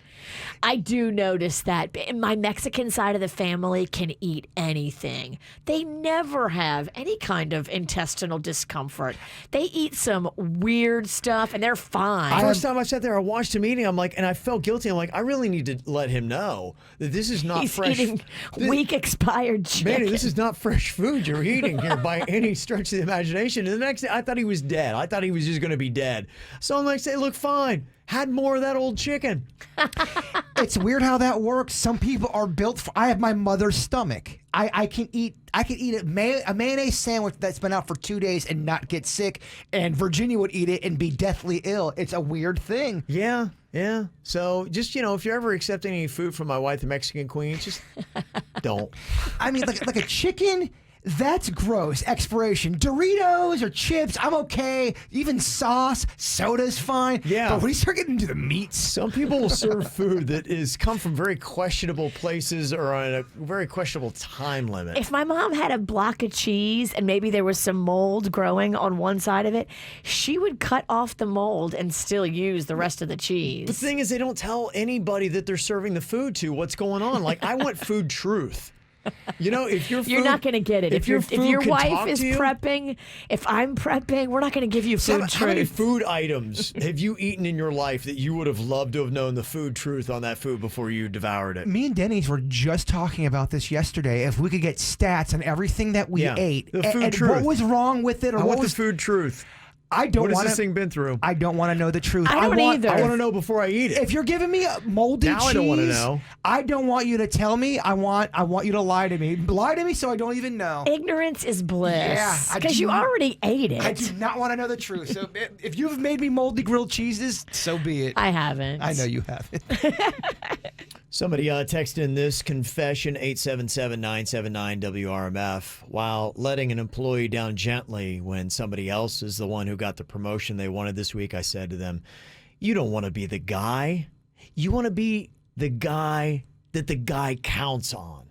I do notice that my Mexican side of the family can eat anything. They never have any kind of intestinal discomfort. They eat some weird stuff and they're fine. First time I sat there, I watched him eating. I'm like, and I felt guilty. I'm like, I really need to let him know that this is not He's fresh. eating weak expired chicken. Manny, this is not fresh food you're eating here by any stretch of the imagination. And the next day, I thought he was dead. I thought he was just going to be dead. So I'm like, say, look, fine. Had more of that old chicken. It's weird how that works. Some people are built for. I have my mother's stomach. I can eat a mayonnaise sandwich that's been out for 2 days and not get sick. And Virginia would eat it and be deathly ill. It's a weird thing. Yeah. So just, if you're ever accepting any food from my wife, the Mexican queen, just don't. I mean, like a chicken. That's gross. Expiration. Doritos or chips, I'm okay. Even sauce, soda's fine. Yeah. But when you start getting into the meats. Some people will serve food that is come from very questionable places or on a very questionable time limit. If my mom had a block of cheese and maybe there was some mold growing on one side of it, she would cut off the mold and still use the rest of the cheese. The thing is, they don't tell anybody that they're serving the food to what's going on. Like, I want food truth. If your food, you're not going to get it. If your wife is you, prepping, if I'm prepping, we're not going to give you food truth. How many food items have you eaten in your life that you would have loved to have known the food truth on that food before you devoured it? Me and Denny's were just talking about this yesterday. If we could get stats on everything that we ate, the food and truth. what was wrong with it, or what was the food truth? I don't want want this thing been through? I don't want to know the truth. I don't either. I want to know before I eat it. If you're giving me a moldy cheese, I don't want to know. I don't want you to tell me. I want you to lie to me. Lie to me so I don't even know. Ignorance is bliss. Yeah, because you already ate it. I do not want to know the truth. So if you've made me moldy grilled cheeses, so be it. I haven't. I know you haven't. Somebody texted in this confession, 877-979-WRMF. While letting an employee down gently when somebody else is the one who got the promotion they wanted this week, I said to them, you don't want to be the guy. You want to be the guy that the guy counts on.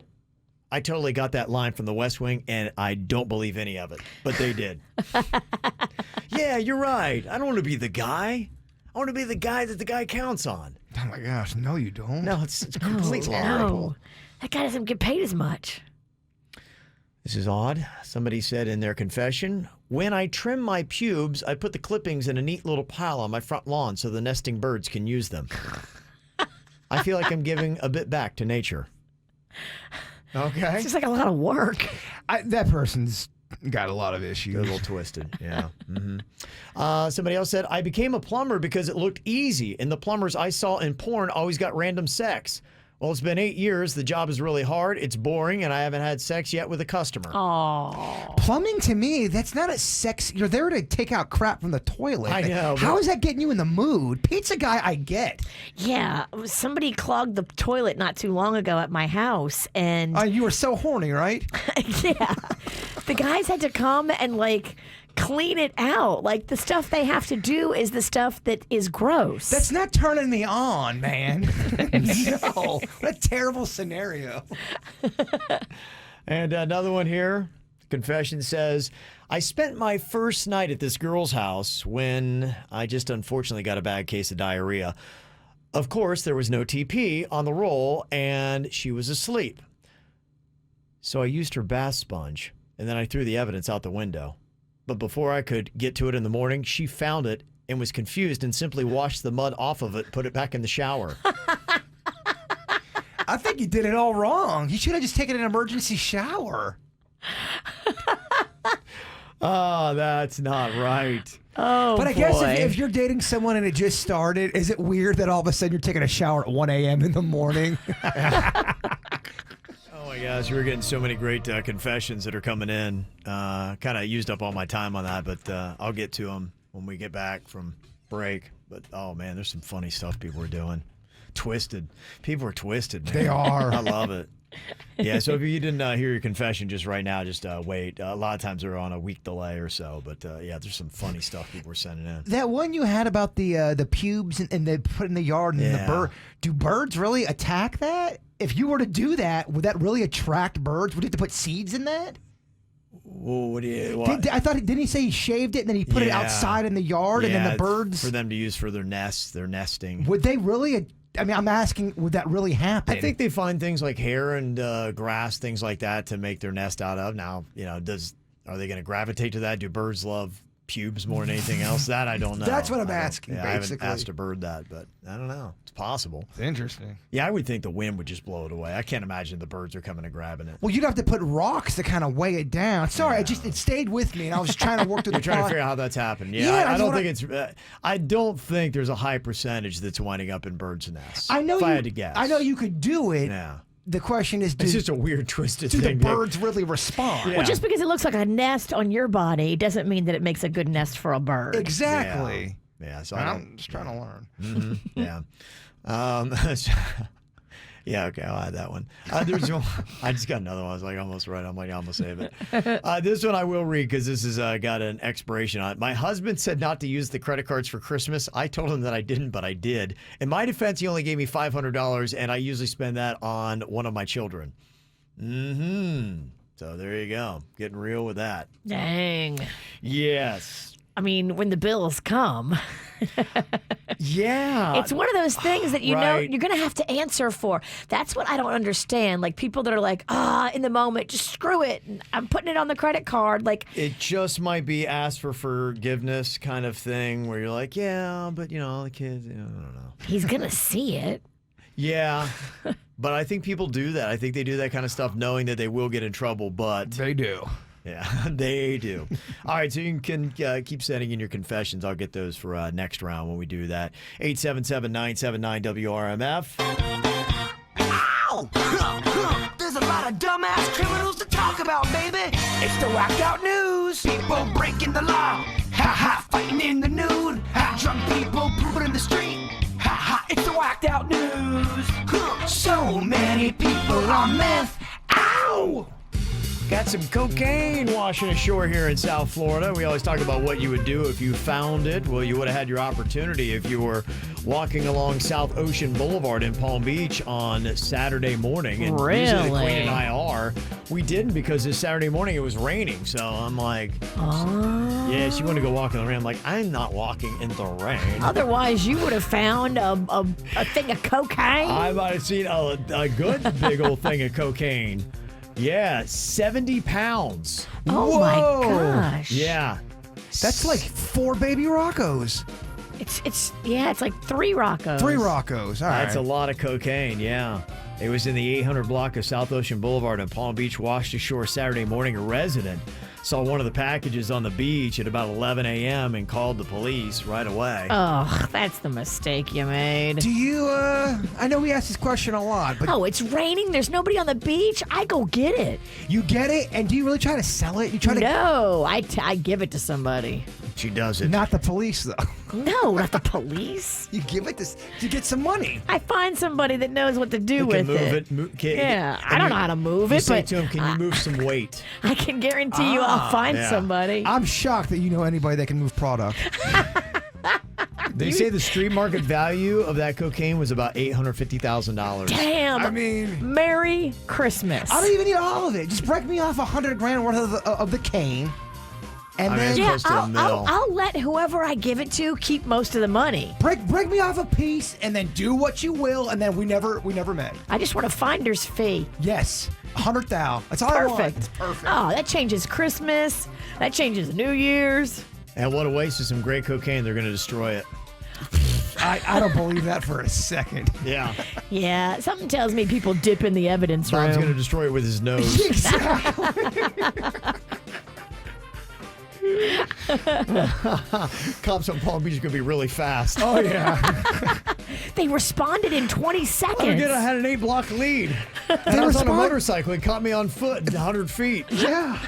I totally got that line from the West Wing, and I don't believe any of it, but they did. Yeah, you're right. I don't want to be the guy. I want to be the guy that the guy counts on. Oh my gosh, no you don't. No, it's completely horrible. No, that guy doesn't get paid as much. This is odd. Somebody said in their confession, when I trim my pubes, I put the clippings in a neat little pile on my front lawn so the nesting birds can use them. I feel like I'm giving a bit back to nature. Okay. Seems like a lot of work. That person's got a lot of issues. They're a little twisted, yeah. Somebody else said, I became a plumber because it looked easy, and the plumbers I saw in porn always got random sex. Well, it's been 8 years. The job is really hard. It's boring, and I haven't had sex yet with a customer. Oh. Plumbing, to me, that's not a sex. You're there to take out crap from the toilet. I know. How is that getting you in the mood? Pizza guy, I get. Yeah, somebody clogged the toilet not too long ago at my house, and you were so horny, right? yeah, the guys had to come and clean it out. Like, the stuff they have to do is the stuff that is gross. That's not turning me on, man. No. What a terrible scenario. And another one here. Confession says, I spent my first night at this girl's house when I just unfortunately got a bad case of diarrhea. Of course, there was no TP on the roll, and she was asleep. So I used her bath sponge, and then I threw the evidence out the window. But before I could get to it in the morning, she found it and was confused and simply washed the mud off of it, put it back in the shower. I think you did it all wrong. You should have just taken an emergency shower. Oh, that's not right. Oh, but I guess if you're dating someone and it just started, is it weird that all of a sudden you're taking a shower at 1 a.m. in the morning? Oh my gosh, we're getting so many great confessions that are coming in. Kind of used up all my time on that, but I'll get to them when we get back from break. But oh man, there's some funny stuff people are doing. Twisted. People are twisted, man. They are. I love it. Yeah, so if you didn't hear your confession just right now, just wait. A lot of times they're on a week delay or so, but yeah, there's some funny stuff people were sending in. That one you had about the pubes and they put in the yard and the bird. Do birds really attack that? If you were to do that, would that really attract birds? Would you have to put seeds in that? Well, what do you? I thought didn't he say he shaved it and then he put it outside in the yard and then the birds for them to use for their nests, their nesting. Would they really? I mean, I'm asking, would that really happen? I think they find things like hair and grass, things like that, to make their nest out of. Now, are they going to gravitate to that? Do birds love pubes more than anything else? That I don't know. That's what I'm asking. Yeah, basically, I haven't asked a bird that, but I don't know. It's possible. It's interesting. Yeah, I would think the wind would just blow it away. I can't imagine the birds are coming and grabbing it. Well, you'd have to put rocks to kind of weigh it down. Sorry, it stayed with me, and I was trying to work through the. You're trying to figure out how that's happened. Yeah, I don't think there's a high percentage that's winding up in birds' nests. I know. If I had to guess. I know you could do it. Yeah. The question is, it's just a weird, twisted thing. Do the birds really respond? Well, just because it looks like a nest on your body doesn't mean that it makes a good nest for a bird. Exactly. Yeah. So I'm just trying to learn. Mm-hmm. Yeah. Yeah, okay, I'll add that one. There's one, I just got another one. I was like, almost right. I'm like, I'm going to save it. This one I will read because this has got an expiration on it. My husband said not to use the credit cards for Christmas. I told him that I didn't, but I did. In my defense, he only gave me $500, and I usually spend that on one of my children. So there you go. Getting real with that. Dang. Yes. I mean, when the bills come. Yeah. It's one of those things that know you're going to have to answer for. That's what I don't understand. Like people that are like, in the moment, just screw it. I'm putting it on the credit card. Like it just might be ask for forgiveness kind of thing where you're like, yeah, but the kids, I don't know. He's going to see it. Yeah. But I think people do that. I think they do that kind of stuff knowing that they will get in trouble, but they do. Yeah, they do. All right, so you can keep sending in your confessions. I'll get those for next round when we do that. 877-979-WRMF. Ow! There's a lot of dumbass criminals to talk about, baby. It's the whacked out news. People breaking the law. Ha-ha, fighting in the nude. Drunk people pooping in the street. Ha-ha, it's the whacked out news. So many people on meth. Ow! Got some cocaine washing ashore here in South Florida. We always talk about what you would do if you found it. Well, you would have had your opportunity if you were walking along South Ocean Boulevard in Palm Beach on Saturday morning. And usually the Queen and I are. We didn't because this Saturday morning it was raining. So I'm like, yeah, she wanted to go walk in the rain. I'm like, I'm not walking in the rain. Otherwise, you would have found a thing of cocaine. I might have seen a good big old thing of cocaine. Yeah, 70 pounds. Oh, whoa. My gosh. Yeah. That's like 4 baby Roccos. It's like 3 Roccos. 3 Roccos. All right. That's a lot of cocaine, yeah. It was in the 800 block of South Ocean Boulevard in Palm Beach, washed ashore Saturday morning. A resident saw one of the packages on the beach at about 11 a.m. and called the police right away. Oh, that's the mistake you made. Do you, I know we ask this question a lot, but... Oh, it's raining. There's nobody on the beach. I go get it. You get it? And do you really try to sell it? You try to... No, I give it to somebody. She does it. Not the police, though. No, not the police. You give it to get some money. I find somebody that knows what to do with it. Yeah, I don't know how to move it, say but to him, can you move some weight? I can guarantee you I'll find somebody. I'm shocked that you know anybody that can move product. They say the street market value of that cocaine was about $850,000. Damn. I mean, Merry Christmas. I don't even need all of it. Just break me off $100,000 worth of the cane. And then I'll let whoever I give it to keep most of the money. Break me off a piece and then do what you will, and then we never met. I just want a finder's fee. Yes, $100,000. That's all I want. Perfect. Perfect. Oh, that changes Christmas. That changes New Year's. And what a waste of some great cocaine. They're going to destroy it. I don't believe that for a second. Yeah. Yeah, something tells me people dip in the evidence room. Bob's going to destroy it with his nose. Exactly. Cops on Palm Beach are going to be really fast. Oh, yeah. They responded in 20 seconds. I had an 8-block lead. And I was on a motorcycle. He caught me on foot 100 feet. Yeah.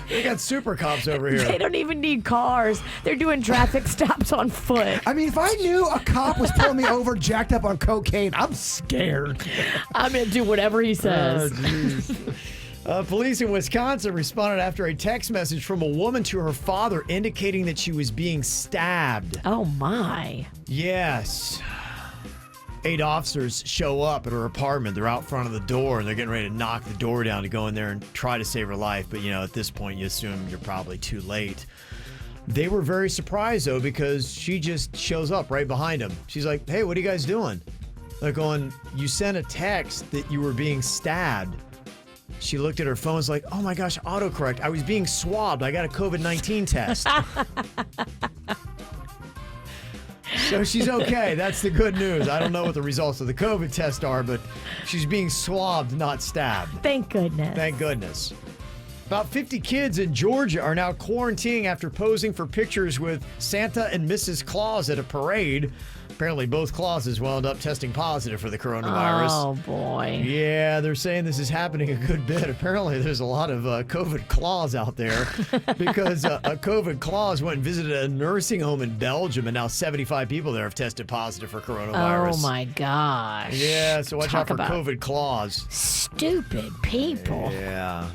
They got super cops over They here. don't even need cars. They're doing traffic stops on foot. I mean, if I knew a cop was pulling me over jacked up on cocaine, I'm scared. I'm going to do whatever he says. Police in Wisconsin responded after a text message from a woman to her father indicating that she was being stabbed. Oh, my. Yes. 8 officers show up at her apartment. They're out front of the door, and they're getting ready to knock the door down to go in there and try to save her life. But, at this point, you assume you're probably too late. They were very surprised, though, because she just shows up right behind them. She's like, hey, what are you guys doing? They're going, you sent a text that you were being stabbed. She looked at her phone, was like, oh my gosh, autocorrect. I was being swabbed. I got a COVID-19 test. So she's okay. That's the good news. I don't know what the results of the COVID test are, but she's being swabbed, not stabbed. Thank goodness. Thank goodness. About 50 kids in Georgia are now quarantining after posing for pictures with Santa and Mrs. Claus at a parade. Apparently, both Clauses wound up testing positive for the coronavirus. Oh, boy. Yeah, they're saying this is happening a good bit. Apparently, there's a lot of COVID Claus out there because a COVID Claus went and visited a nursing home in Belgium, and now 75 people there have tested positive for coronavirus. Oh, my gosh. Yeah, so watch out for about COVID Claus. Stupid people. Yeah,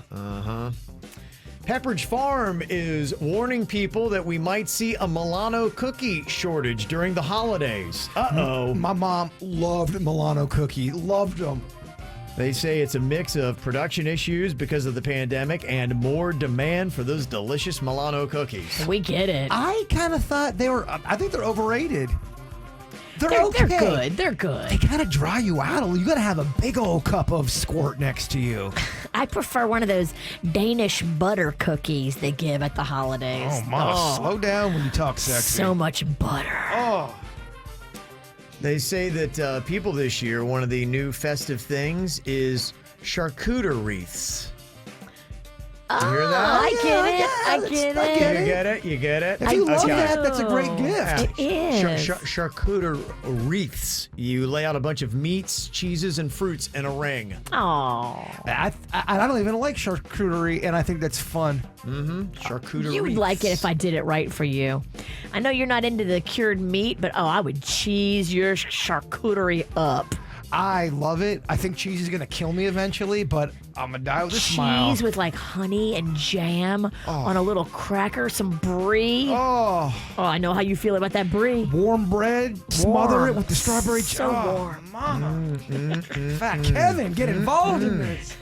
Pepperidge Farm is warning people that we might see a Milano cookie shortage during the holidays. Uh-oh. My mom loved Milano cookie. Loved them. They say it's a mix of production issues because of the pandemic and more demand for those delicious Milano cookies. We get it. I kind of thought I think they're overrated. They're okay. They're good. They're good. They kind of dry you out. You got to have a big old cup of squirt next to you. I prefer one of those Danish butter cookies they give at the holidays. Oh, Mama, slow down when you talk sexy. So much butter. Oh. They say that people this year, one of the new festive things is charcuterie wreaths. You hear that? I get it. I get it. You get it? You get it? If you love that, that's a great gift. It is. Charcuterie wreaths. You lay out a bunch of meats, cheeses, and fruits in a ring. Oh. I don't even like charcuterie, and I think that's fun. Charcuterie You would wreaths. like it if I did it right for you. I know you're not into the cured meat, but I would cheese your charcuterie up. I love it. I think cheese is going to kill me eventually, but I'm going to die with a smile. Cheese with like honey and jam on a little cracker, some brie. Oh, I know how you feel about that brie. warm bread, smother Warm. it with the strawberry. So warm. Mama. Fat Kevin, get involved in this.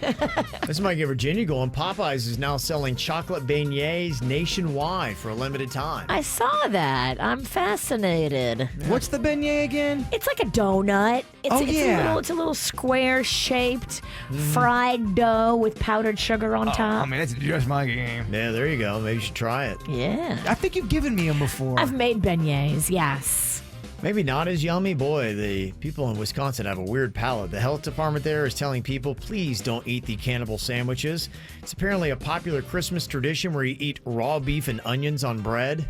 This might get Virginia going. Popeyes is now selling chocolate beignets nationwide for a limited time. I saw that. I'm fascinated. What's the beignet again? It's like a donut. It's a little square shaped fried dough with powdered sugar on top. I mean, that's just my game. Yeah, there you go. Maybe you should try it. Yeah. I think you've given me them before. I've made beignets, yes. Maybe not as yummy. Boy, the people in Wisconsin have a weird palate. The health department there is telling people, please don't eat the cannibal sandwiches. It's apparently a popular Christmas tradition where you eat raw beef and onions on bread.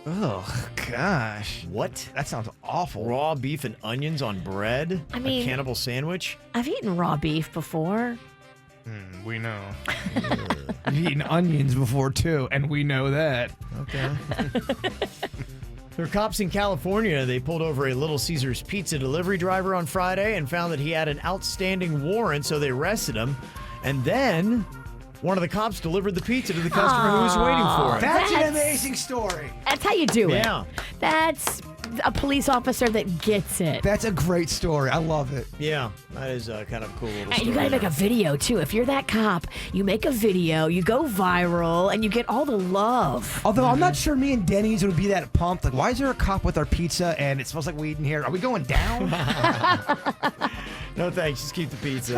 Oh, gosh. What? That sounds awful. Raw beef and onions on bread? I mean- a cannibal sandwich? I've eaten raw beef before. We know. You've eaten onions before, too, and we know that. Okay. There are cops in California. They pulled over a Little Caesars pizza delivery driver on Friday and found that he had an outstanding warrant, so they arrested him. And then one of the cops delivered the pizza to the customer who was waiting for it. That's an amazing story. That's how you do it. Yeah. That's a police officer that gets it. That's a great story. I love it. Yeah, that is kind of a cool little And story. you gotta make a video too. If you're that cop, you make a video, you go viral, and you get all the love. Although I'm not sure me and Denny's would be that pumped. Like, why is there a cop with our pizza and it smells like weed in here? Are we going down? No thanks, just keep the pizza.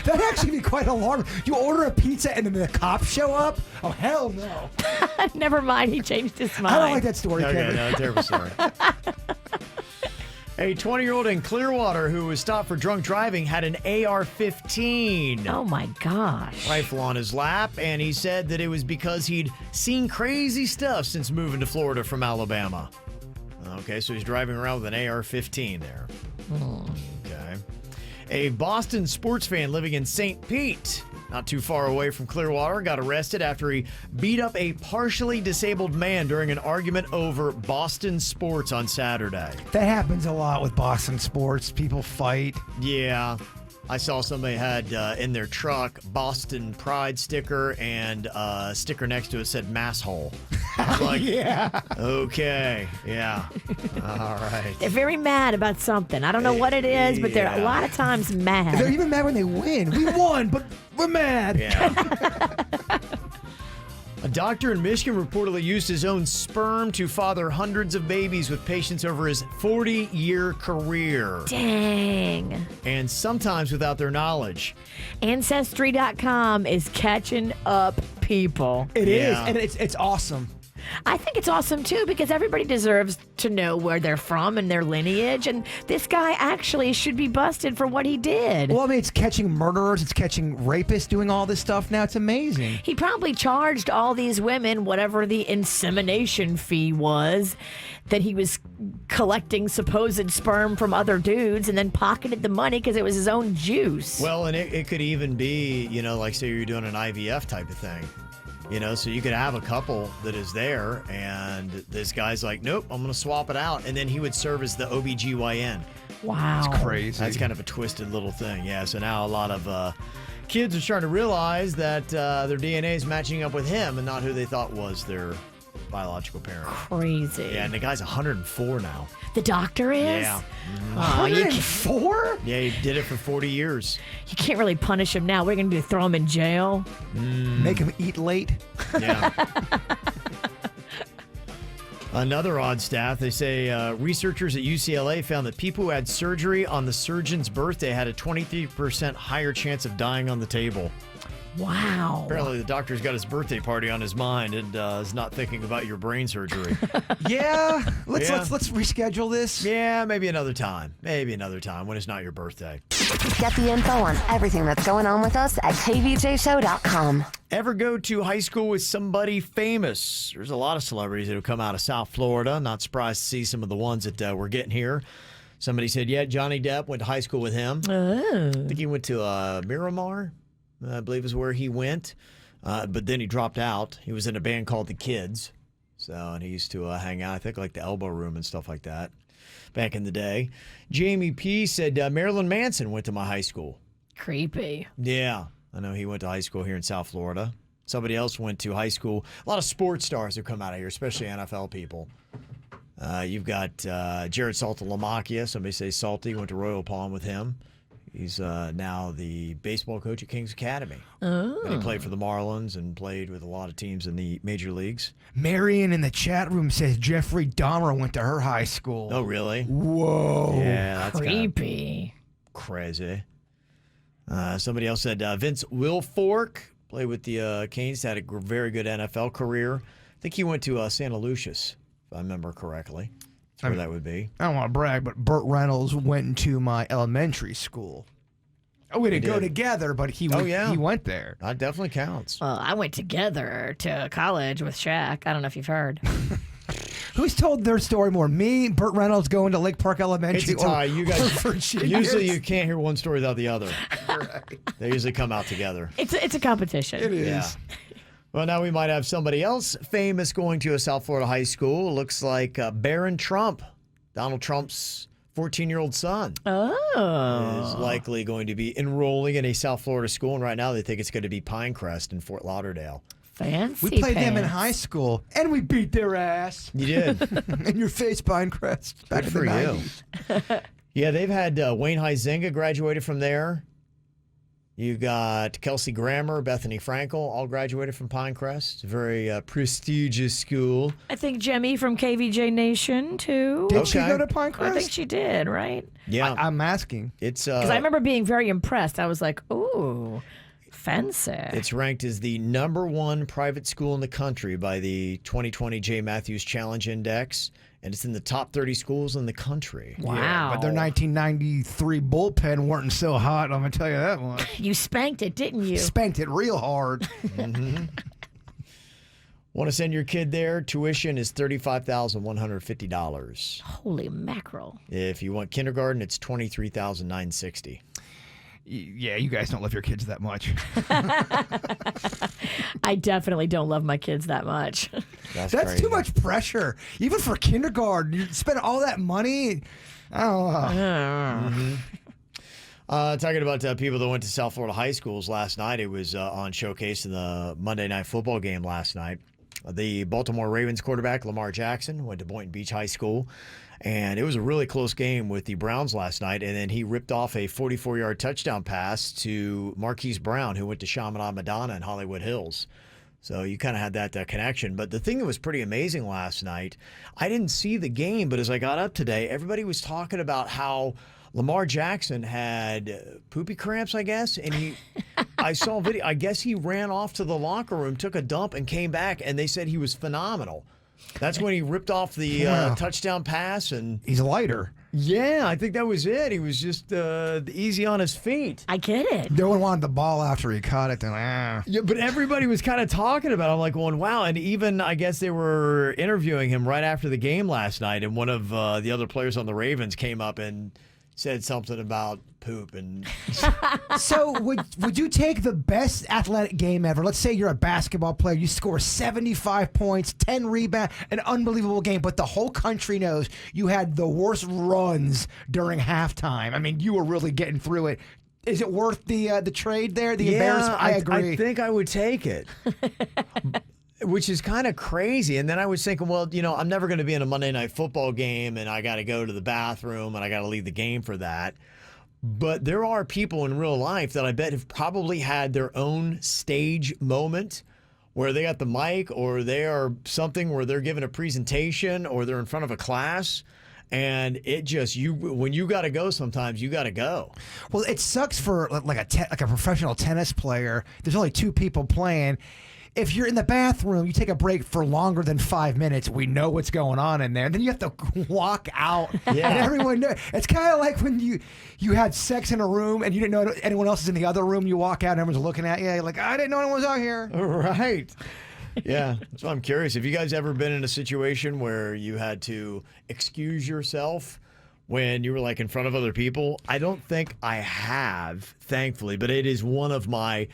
That'd actually be quite alarming. You order a pizza and then the cops show up? Oh, hell no. Never mind, he changed his mind. I don't like that story, Okay, Kevin. no, terrible story. A 20-year-old in Clearwater who was stopped for drunk driving had an AR-15 Oh my gosh. rifle on his lap, and he said that it was because he'd seen crazy stuff since moving to Florida from Alabama. Okay, so he's driving around with an AR-15 there. Okay. A Boston sports fan living in St. Pete not too far away from Clearwater, got arrested after he beat up a partially disabled man during an argument over Boston sports on Saturday. That happens a lot with Boston sports. People fight. Yeah. I saw somebody had in their truck Boston Pride sticker and a sticker next to it said mass hole. I was like, Yeah. okay, yeah. All right. They're very mad about something. I don't know what it is, but they're a lot of times mad. They're even mad when they win. We won, but we're mad. Yeah. A doctor in Michigan reportedly used his own sperm to father hundreds of babies with patients over his 40-year career. Dang. And sometimes without their knowledge. Ancestry.com is catching up people. It is, and it's awesome. I think it's awesome, too, because everybody deserves to know where they're from and their lineage, and this guy actually should be busted for what he did. Well, I mean, it's catching murderers, it's catching rapists doing all this stuff now. It's amazing. He probably charged all these women whatever the insemination fee was that he was collecting supposed sperm from other dudes and then pocketed the money because it was his own juice. Well, and it could even be, like say you're doing an IVF type of thing. So you could have a couple that is there, and this guy's like, nope, I'm going to swap it out. And then he would serve as the OBGYN. Wow. It's crazy. That's kind of a twisted little thing. Yeah, so now a lot of kids are starting to realize that their DNA is matching up with him and not who they thought was their biological parent. Crazy. Yeah, and the guy's 104 now. The doctor is? Yeah. Oh, 104? Yeah, he did it for 40 years. You can't really punish him now. We're going to do throw him in jail. Make him eat late. Yeah. Another odd stat, they say researchers at UCLA found that people who had surgery on the surgeon's birthday had a 23% higher chance of dying on the table. Wow. Apparently the doctor's got his birthday party on his mind and is not thinking about your brain surgery. Yeah. Let's reschedule this. Yeah, maybe another time. Maybe another time when it's not your birthday. Get the info on everything that's going on with us at kvjshow.com. Ever go to high school with somebody famous? There's a lot of celebrities that have come out of South Florida. Not surprised to see some of the ones that we're getting here. Somebody said, yeah, Johnny Depp went to high school with him. Oh. I think he went to Miramar, I believe is where he went. But then he dropped out. He was in a band called The Kids. And he used to hang out, I think, like the Elbow Room and stuff like that back in the day. Jamie P. said, Marilyn Manson went to my high school. Creepy. Yeah. I know he went to high school here in South Florida. Somebody else went to high school. A lot of sports stars have come out of here, especially NFL people. You've got Jared Saltalamacchia. Somebody say Salty. Went to Royal Palm with him. He's now the baseball coach at Kings Academy. Oh. And he played for the Marlins and played with a lot of teams in the major leagues. Marion in the chat room says Jeffrey Dahmer went to her high school. Oh, really? Whoa. Yeah, that's creepy. Crazy. Somebody else said Vince Wilfork played with the Canes, had a very good NFL career. I think he went to Santa Lucius, if I remember correctly. That's where that would be. I don't want to brag, but Burt Reynolds went to my elementary school. Oh, we didn't go together, but he went there. That definitely counts. Well, I went together to college with Shaq. I don't know if you've heard. Who's told their story more? Me, Burt Reynolds going to Lake Park Elementary? It's a tie. You guys, Virginia? usually you can't hear one story without the other. Right. They usually come out together. It's a competition. It is. Yeah. Well, now we might have somebody else famous going to a South Florida high school. Looks like Barron Trump, Donald Trump's 14-year-old son, is likely going to be enrolling in a South Florida school. And right now they think it's going to be Pinecrest in Fort Lauderdale. Fancy We played them in pants. high school, and we beat their ass. You did. In your face, Pinecrest. Back Good in the for you. 90s. Yeah, they've had Wayne Huizenga graduated from there. You got Kelsey Grammer, Bethany Frankel, all graduated from Pinecrest. It's a very prestigious school. I think Jemmy from KVJ Nation, too. Did she go to Pinecrest? I think she did, right? Yeah. I'm asking. It's Because I remember being very impressed. I was like, ooh, fancy. It's ranked as the #1 private school in the country by the 2020 J. Matthews Challenge Index, and it's in the top 30 schools in the country. Wow. Yeah, but their 1993 bullpen weren't so hot, I'm going to tell you that one. You spanked it, didn't you? Spanked it real hard. Mm-hmm. Want to send your kid there? Tuition is $35,150. Holy mackerel. If you want kindergarten, it's $23,960. Yeah, you guys don't love your kids that much. I definitely don't love my kids that much. That's too much pressure. Even for kindergarten, you spend all that money. I don't know. Talking about people that went to South Florida high schools last night, it was on Showcase in the Monday Night Football game last night. The Baltimore Ravens quarterback, Lamar Jackson, went to Boynton Beach High School, and it was a really close game with the Browns last night, and then he ripped off a 44-yard touchdown pass to Marquise Brown, who went to Chaminade Madonna in Hollywood Hills. So you kind of had that connection. But the thing that was pretty amazing last night, I didn't see the game, but as I got up today, everybody was talking about how Lamar Jackson had poopy cramps, I guess, and I saw a video. I guess he ran off to the locker room, took a dump, and came back, and they said he was phenomenal. That's when he ripped off the touchdown pass, and he's lighter. Yeah, I think that was it. He was just easy on his feet. I get it. No one wanted the ball after he caught it. Then, Yeah, but everybody was kind of talking about it. I'm like going, wow. And even, I guess they were interviewing him right after the game last night, and one of the other players on the Ravens came up and said something about poop. And so would you take the best athletic game ever? Let's say you're a basketball player, you score 75 points, 10 rebounds, an unbelievable game, but the whole country knows you had the worst runs during halftime. I mean, you were really getting through it. Is it worth the trade there? The embarrassment? I agree. I think I would take it. Which is kind of crazy. And then I was thinking, well, I'm never going to be in a Monday Night Football game, and I got to go to the bathroom, and I got to leave the game for that. But there are people in real life that I bet have probably had their own stage moment where they got the mic, or they are something where they're giving a presentation, or they're in front of a class. And it just, when you got to go, sometimes you got to go. Well, it sucks for like a professional tennis player. There's only two people playing. If you're in the bathroom, you take a break for longer than 5 minutes. We know what's going on in there. And then you have to walk out. Yeah. And everyone knows. It's kind of like when you had sex in a room and you didn't know anyone else is in the other room. You walk out and everyone's looking at you. You're like, I didn't know anyone was out here. Right. Yeah. So I'm curious. Have you guys ever been in a situation where you had to excuse yourself when you were like in front of other people? I don't think I have, thankfully, but it is one of my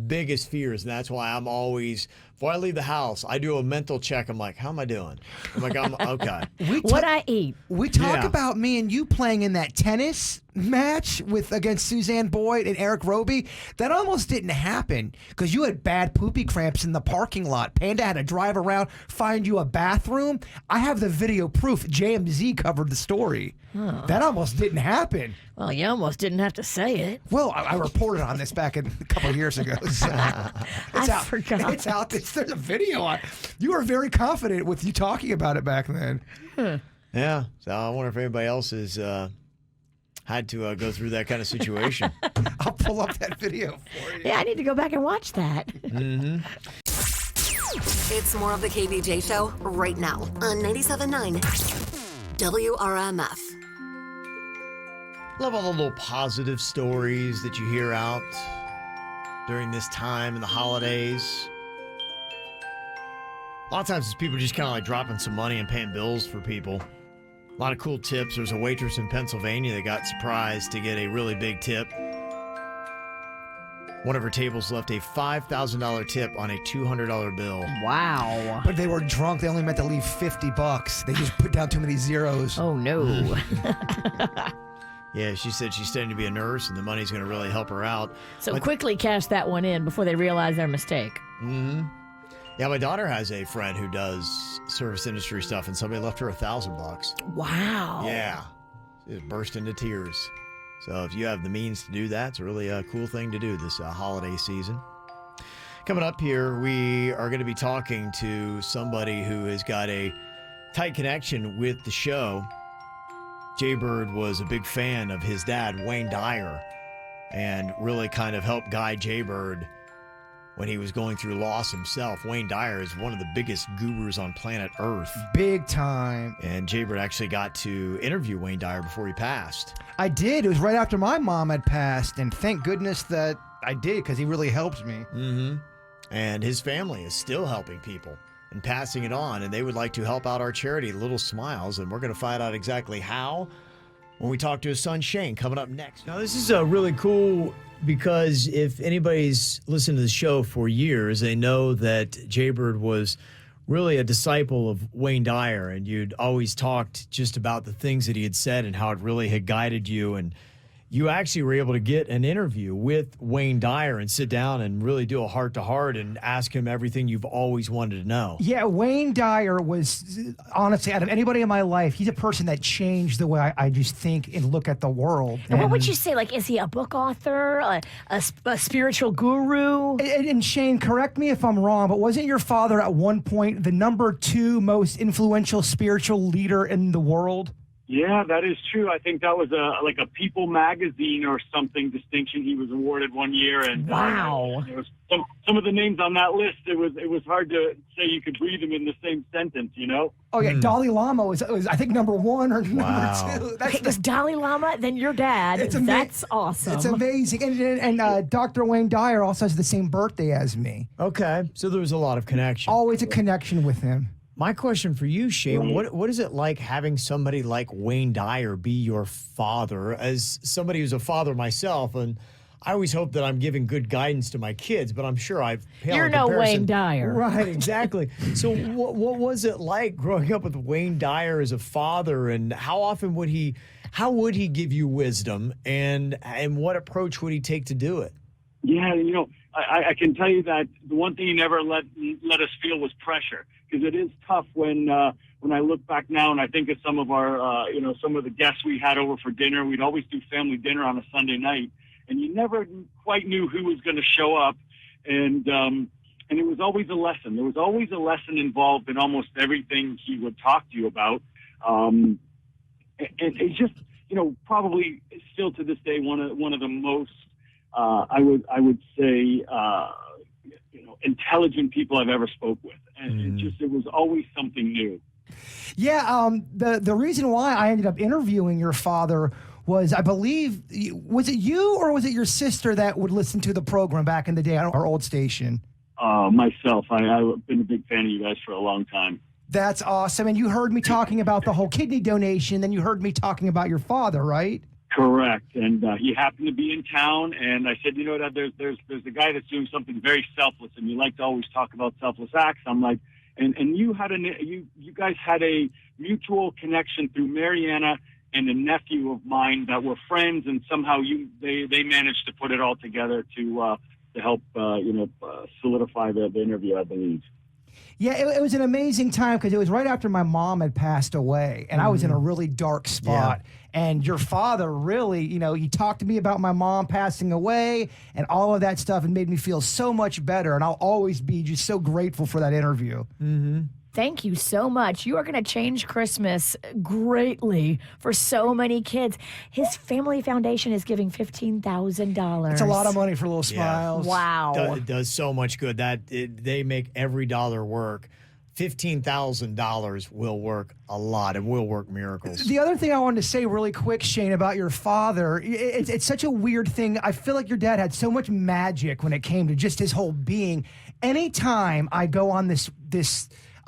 biggest fears, and that's why I'm always, before I leave the house, I do a mental check. I'm like, how am I doing? I'm like, I'm okay. What I eat. We talk about me and you playing in that tennis match against Suzanne Boyd and Eric Roby. That almost didn't happen because you had bad poopy cramps in the parking lot. Panda had to drive around, find you a bathroom. I have the video proof. JMZ covered the story. Oh. That almost didn't happen. Well, you almost didn't have to say it. Well, I reported on this back a couple of years ago. So I forgot. It's out. There's a video on. You were very confident with you talking about it back then. Yeah. So I wonder if anybody else has had to go through that kind of situation. I'll pull up that video for you. Yeah, I need to go back and watch that. Mm-hmm. It's more of the KVJ Show right now on 97.9 WRMF. Love all the little positive stories that you hear out during this time in the holidays. A lot of times it's people just kind of like dropping some money and paying bills for people. A lot of cool tips. There's a waitress in Pennsylvania that got surprised to get a really big tip. One of her tables left a $5,000 tip on a $200 bill. Wow. But they were drunk. They only meant to leave $50. They just put down too many zeros. Oh, no. Yeah, she said she's studying to be a nurse, and the money's going to really help her out. So quickly cash that one in before they realize their mistake. Mm-hmm. Yeah, my daughter has a friend who does service industry stuff, and somebody left her $1,000. Wow. Yeah. She just burst into tears. So if you have the means to do that, it's a really cool thing to do this holiday season. Coming up here, we are going to be talking to somebody who has got a tight connection with the show. Jay Bird was a big fan of his dad, Wayne Dyer, and really kind of helped guide Jay Bird when he was going through loss himself. Wayne Dyer is one of the biggest gurus on planet Earth. Big time. And Jay Bird actually got to interview Wayne Dyer before he passed. I did. It was right after my mom had passed, and thank goodness that I did because he really helped me. Mm-hmm. And his family is still helping people and passing it on, and they would like to help out our charity, Little Smiles, and we're going to find out exactly how when we talk to his son Shane coming up next. Now, this is really cool because if anybody's listened to the show for years, they know that Jaybird was really a disciple of Wayne Dyer, and you'd always talked just about the things that he had said and how it really had guided you. And you actually were able to get an interview with Wayne Dyer and sit down and really do a heart-to-heart and ask him everything you've always wanted to know. Yeah, Wayne Dyer was, honestly, out of anybody in my life, he's a person that changed the way I just think and look at the world. And what would you say? Like, is he a book author, a spiritual guru? And Shane, correct me if I'm wrong, but wasn't your father at one point the number 2 most influential spiritual leader in the world? Yeah, that is true. I think that was like a People magazine or something distinction he was awarded one year. And wow, there was some of the names on that list. It was hard to say you could breathe them in the same sentence. You know? Oh yeah, Dalai Lama was I think number 1 or number 2. That's was Dalai Lama, then your dad. That's awesome. It's amazing. And Dr. Wayne Dyer also has the same birthday as me. Okay, so there was a lot of connection. Always a connection with him. My question for you, Shane, what is it like having somebody like Wayne Dyer be your father? As somebody who's a father myself, and I always hope that I'm giving good guidance to my kids, but I'm sure I've paled You're in no comparison. Wayne Dyer. Right, exactly. So what was it like growing up with Wayne Dyer as a father, and how would he give you wisdom, and what approach would he take to do it? Yeah, you know, I can tell you that the one thing he never let us feel was pressure, because it is tough when I look back now and I think of some of our, some of the guests we had over for dinner. We'd always do family dinner on a Sunday night, and you never quite knew who was going to show up, and it was always a lesson. There was always a lesson involved in almost everything he would talk to you about, and it's just, probably still to this day one of the most I would say, intelligent people I've ever spoke with. And it was always something new. Yeah. The reason why I ended up interviewing your father was, I believe, was it you or was it your sister that would listen to the program back in the day on our old station? Myself. I've been a big fan of you guys for a long time. That's awesome. And you heard me talking about the whole kidney donation, then you heard me talking about your father, right? Correct, and he happened to be in town, and I said, Dad, there's a guy that's doing something very selfless, and you like to always talk about selfless acts. I'm like, and you guys had a mutual connection through Mariana and a nephew of mine that were friends, and somehow they managed to put it all together to help solidify the interview, I believe. Yeah, it was an amazing time because it was right after my mom had passed away, and I was in a really dark spot. Yeah. And your father really, he talked to me about my mom passing away and all of that stuff, and made me feel so much better. And I'll always be just so grateful for that interview. Mm-hmm. Thank you so much. You are going to change Christmas greatly for so many kids. His family foundation is giving $15,000. It's a lot of money for Little Smiles. Wow. It does so much good. They make every dollar work. $15,000 will work a lot and will work miracles. The other thing I wanted to say really quick, Shane, about your father, it's such a weird thing. I feel like your dad had so much magic when it came to just his whole being. Anytime I go on this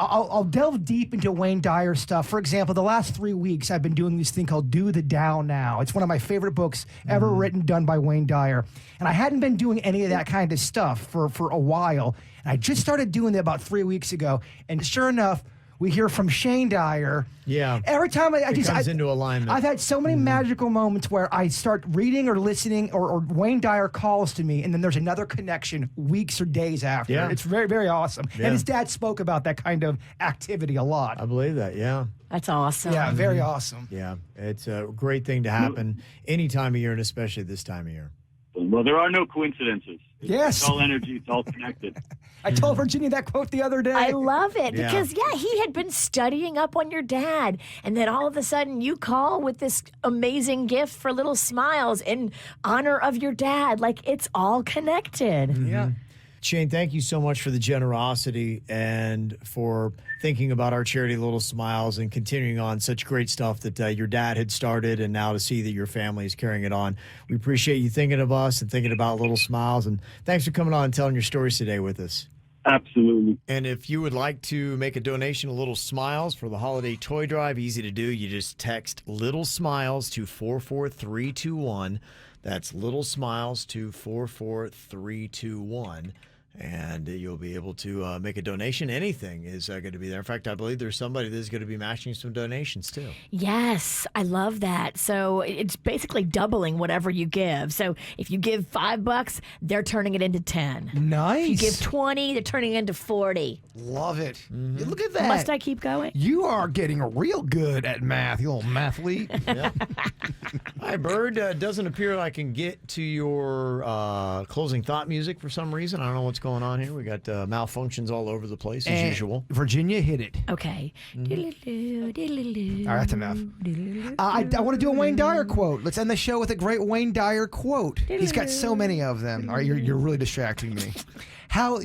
I'll delve deep into Wayne Dyer stuff. For example, the last 3 weeks, I've been doing this thing called Do the Dow Now. It's one of my favorite books ever written, done by Wayne Dyer. And I hadn't been doing any of that kind of stuff for a while. And I just started doing it about 3 weeks ago. And sure enough, we hear from Shane Dyer. Yeah. Every time it comes into alignment. I've had so many magical moments where I start reading or listening, or Wayne Dyer calls to me, and then there's another connection weeks or days after. Yeah. It's very, very awesome. Yeah. And his dad spoke about that kind of activity a lot. I believe that, yeah. That's awesome. Yeah, very awesome. Yeah, it's a great thing to happen any time of year, and especially this time of year. Well, there are no coincidences. Yes. It's all energy. It's all connected. I told Virginia that quote the other day. I love it because, he had been studying up on your dad. And then all of a sudden you call with this amazing gift for Little Smiles in honor of your dad. Like, it's all connected. Yeah. Shane, thank you so much for the generosity and for thinking about our charity Little Smiles and continuing on such great stuff that your dad had started, and now to see that your family is carrying it on. We appreciate you thinking of us and thinking about Little Smiles, and thanks for coming on and telling your stories today with us. Absolutely. And if you would like to make a donation to Little Smiles for the holiday toy drive, easy to do. You just text Little Smiles to 44321. That's Little Smiles to 44321. And you'll be able to make a donation. Anything is going to be there. In fact, I believe there's somebody that's going to be matching some donations, too. Yes, I love that. So it's basically doubling whatever you give. So if you give $5, they're turning it into 10. Nice. If you give 20, they're turning it into 40. Love it. Look at that. Must I keep going? You are getting real good at math, you little mathlete. Yep. Hi, Bird. Doesn't appear I can get to your closing thought music for some reason. I don't know what's going on here. We got malfunctions all over the place as usual. Virginia, hit it. Okay. All right, that's enough. I want to do a Wayne Dyer quote. Let's end the show with a great Wayne Dyer quote. He's got so many of them. All right, you're really distracting me. How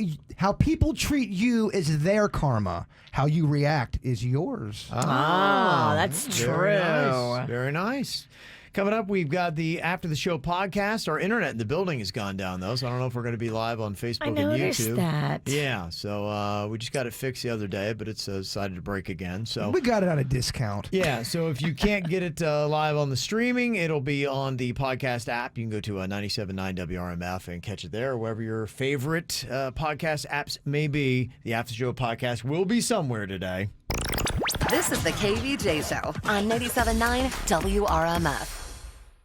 people treat you is their karma. How you react is yours. That's true. Very nice. Very nice. Coming up, we've got the After the Show podcast. Our internet in the building has gone down, though, so I don't know if we're going to be live on Facebook and YouTube. That. Yeah, so we just got it fixed the other day, but it's decided to break again. So we got it at a discount. Yeah, so if you can't get it live on the streaming, it'll be on the podcast app. You can go to 97.9 WRMF and catch it there, or wherever your favorite podcast apps may be. The After the Show podcast will be somewhere today. This is the KVJ Show on 97.9 WRMF.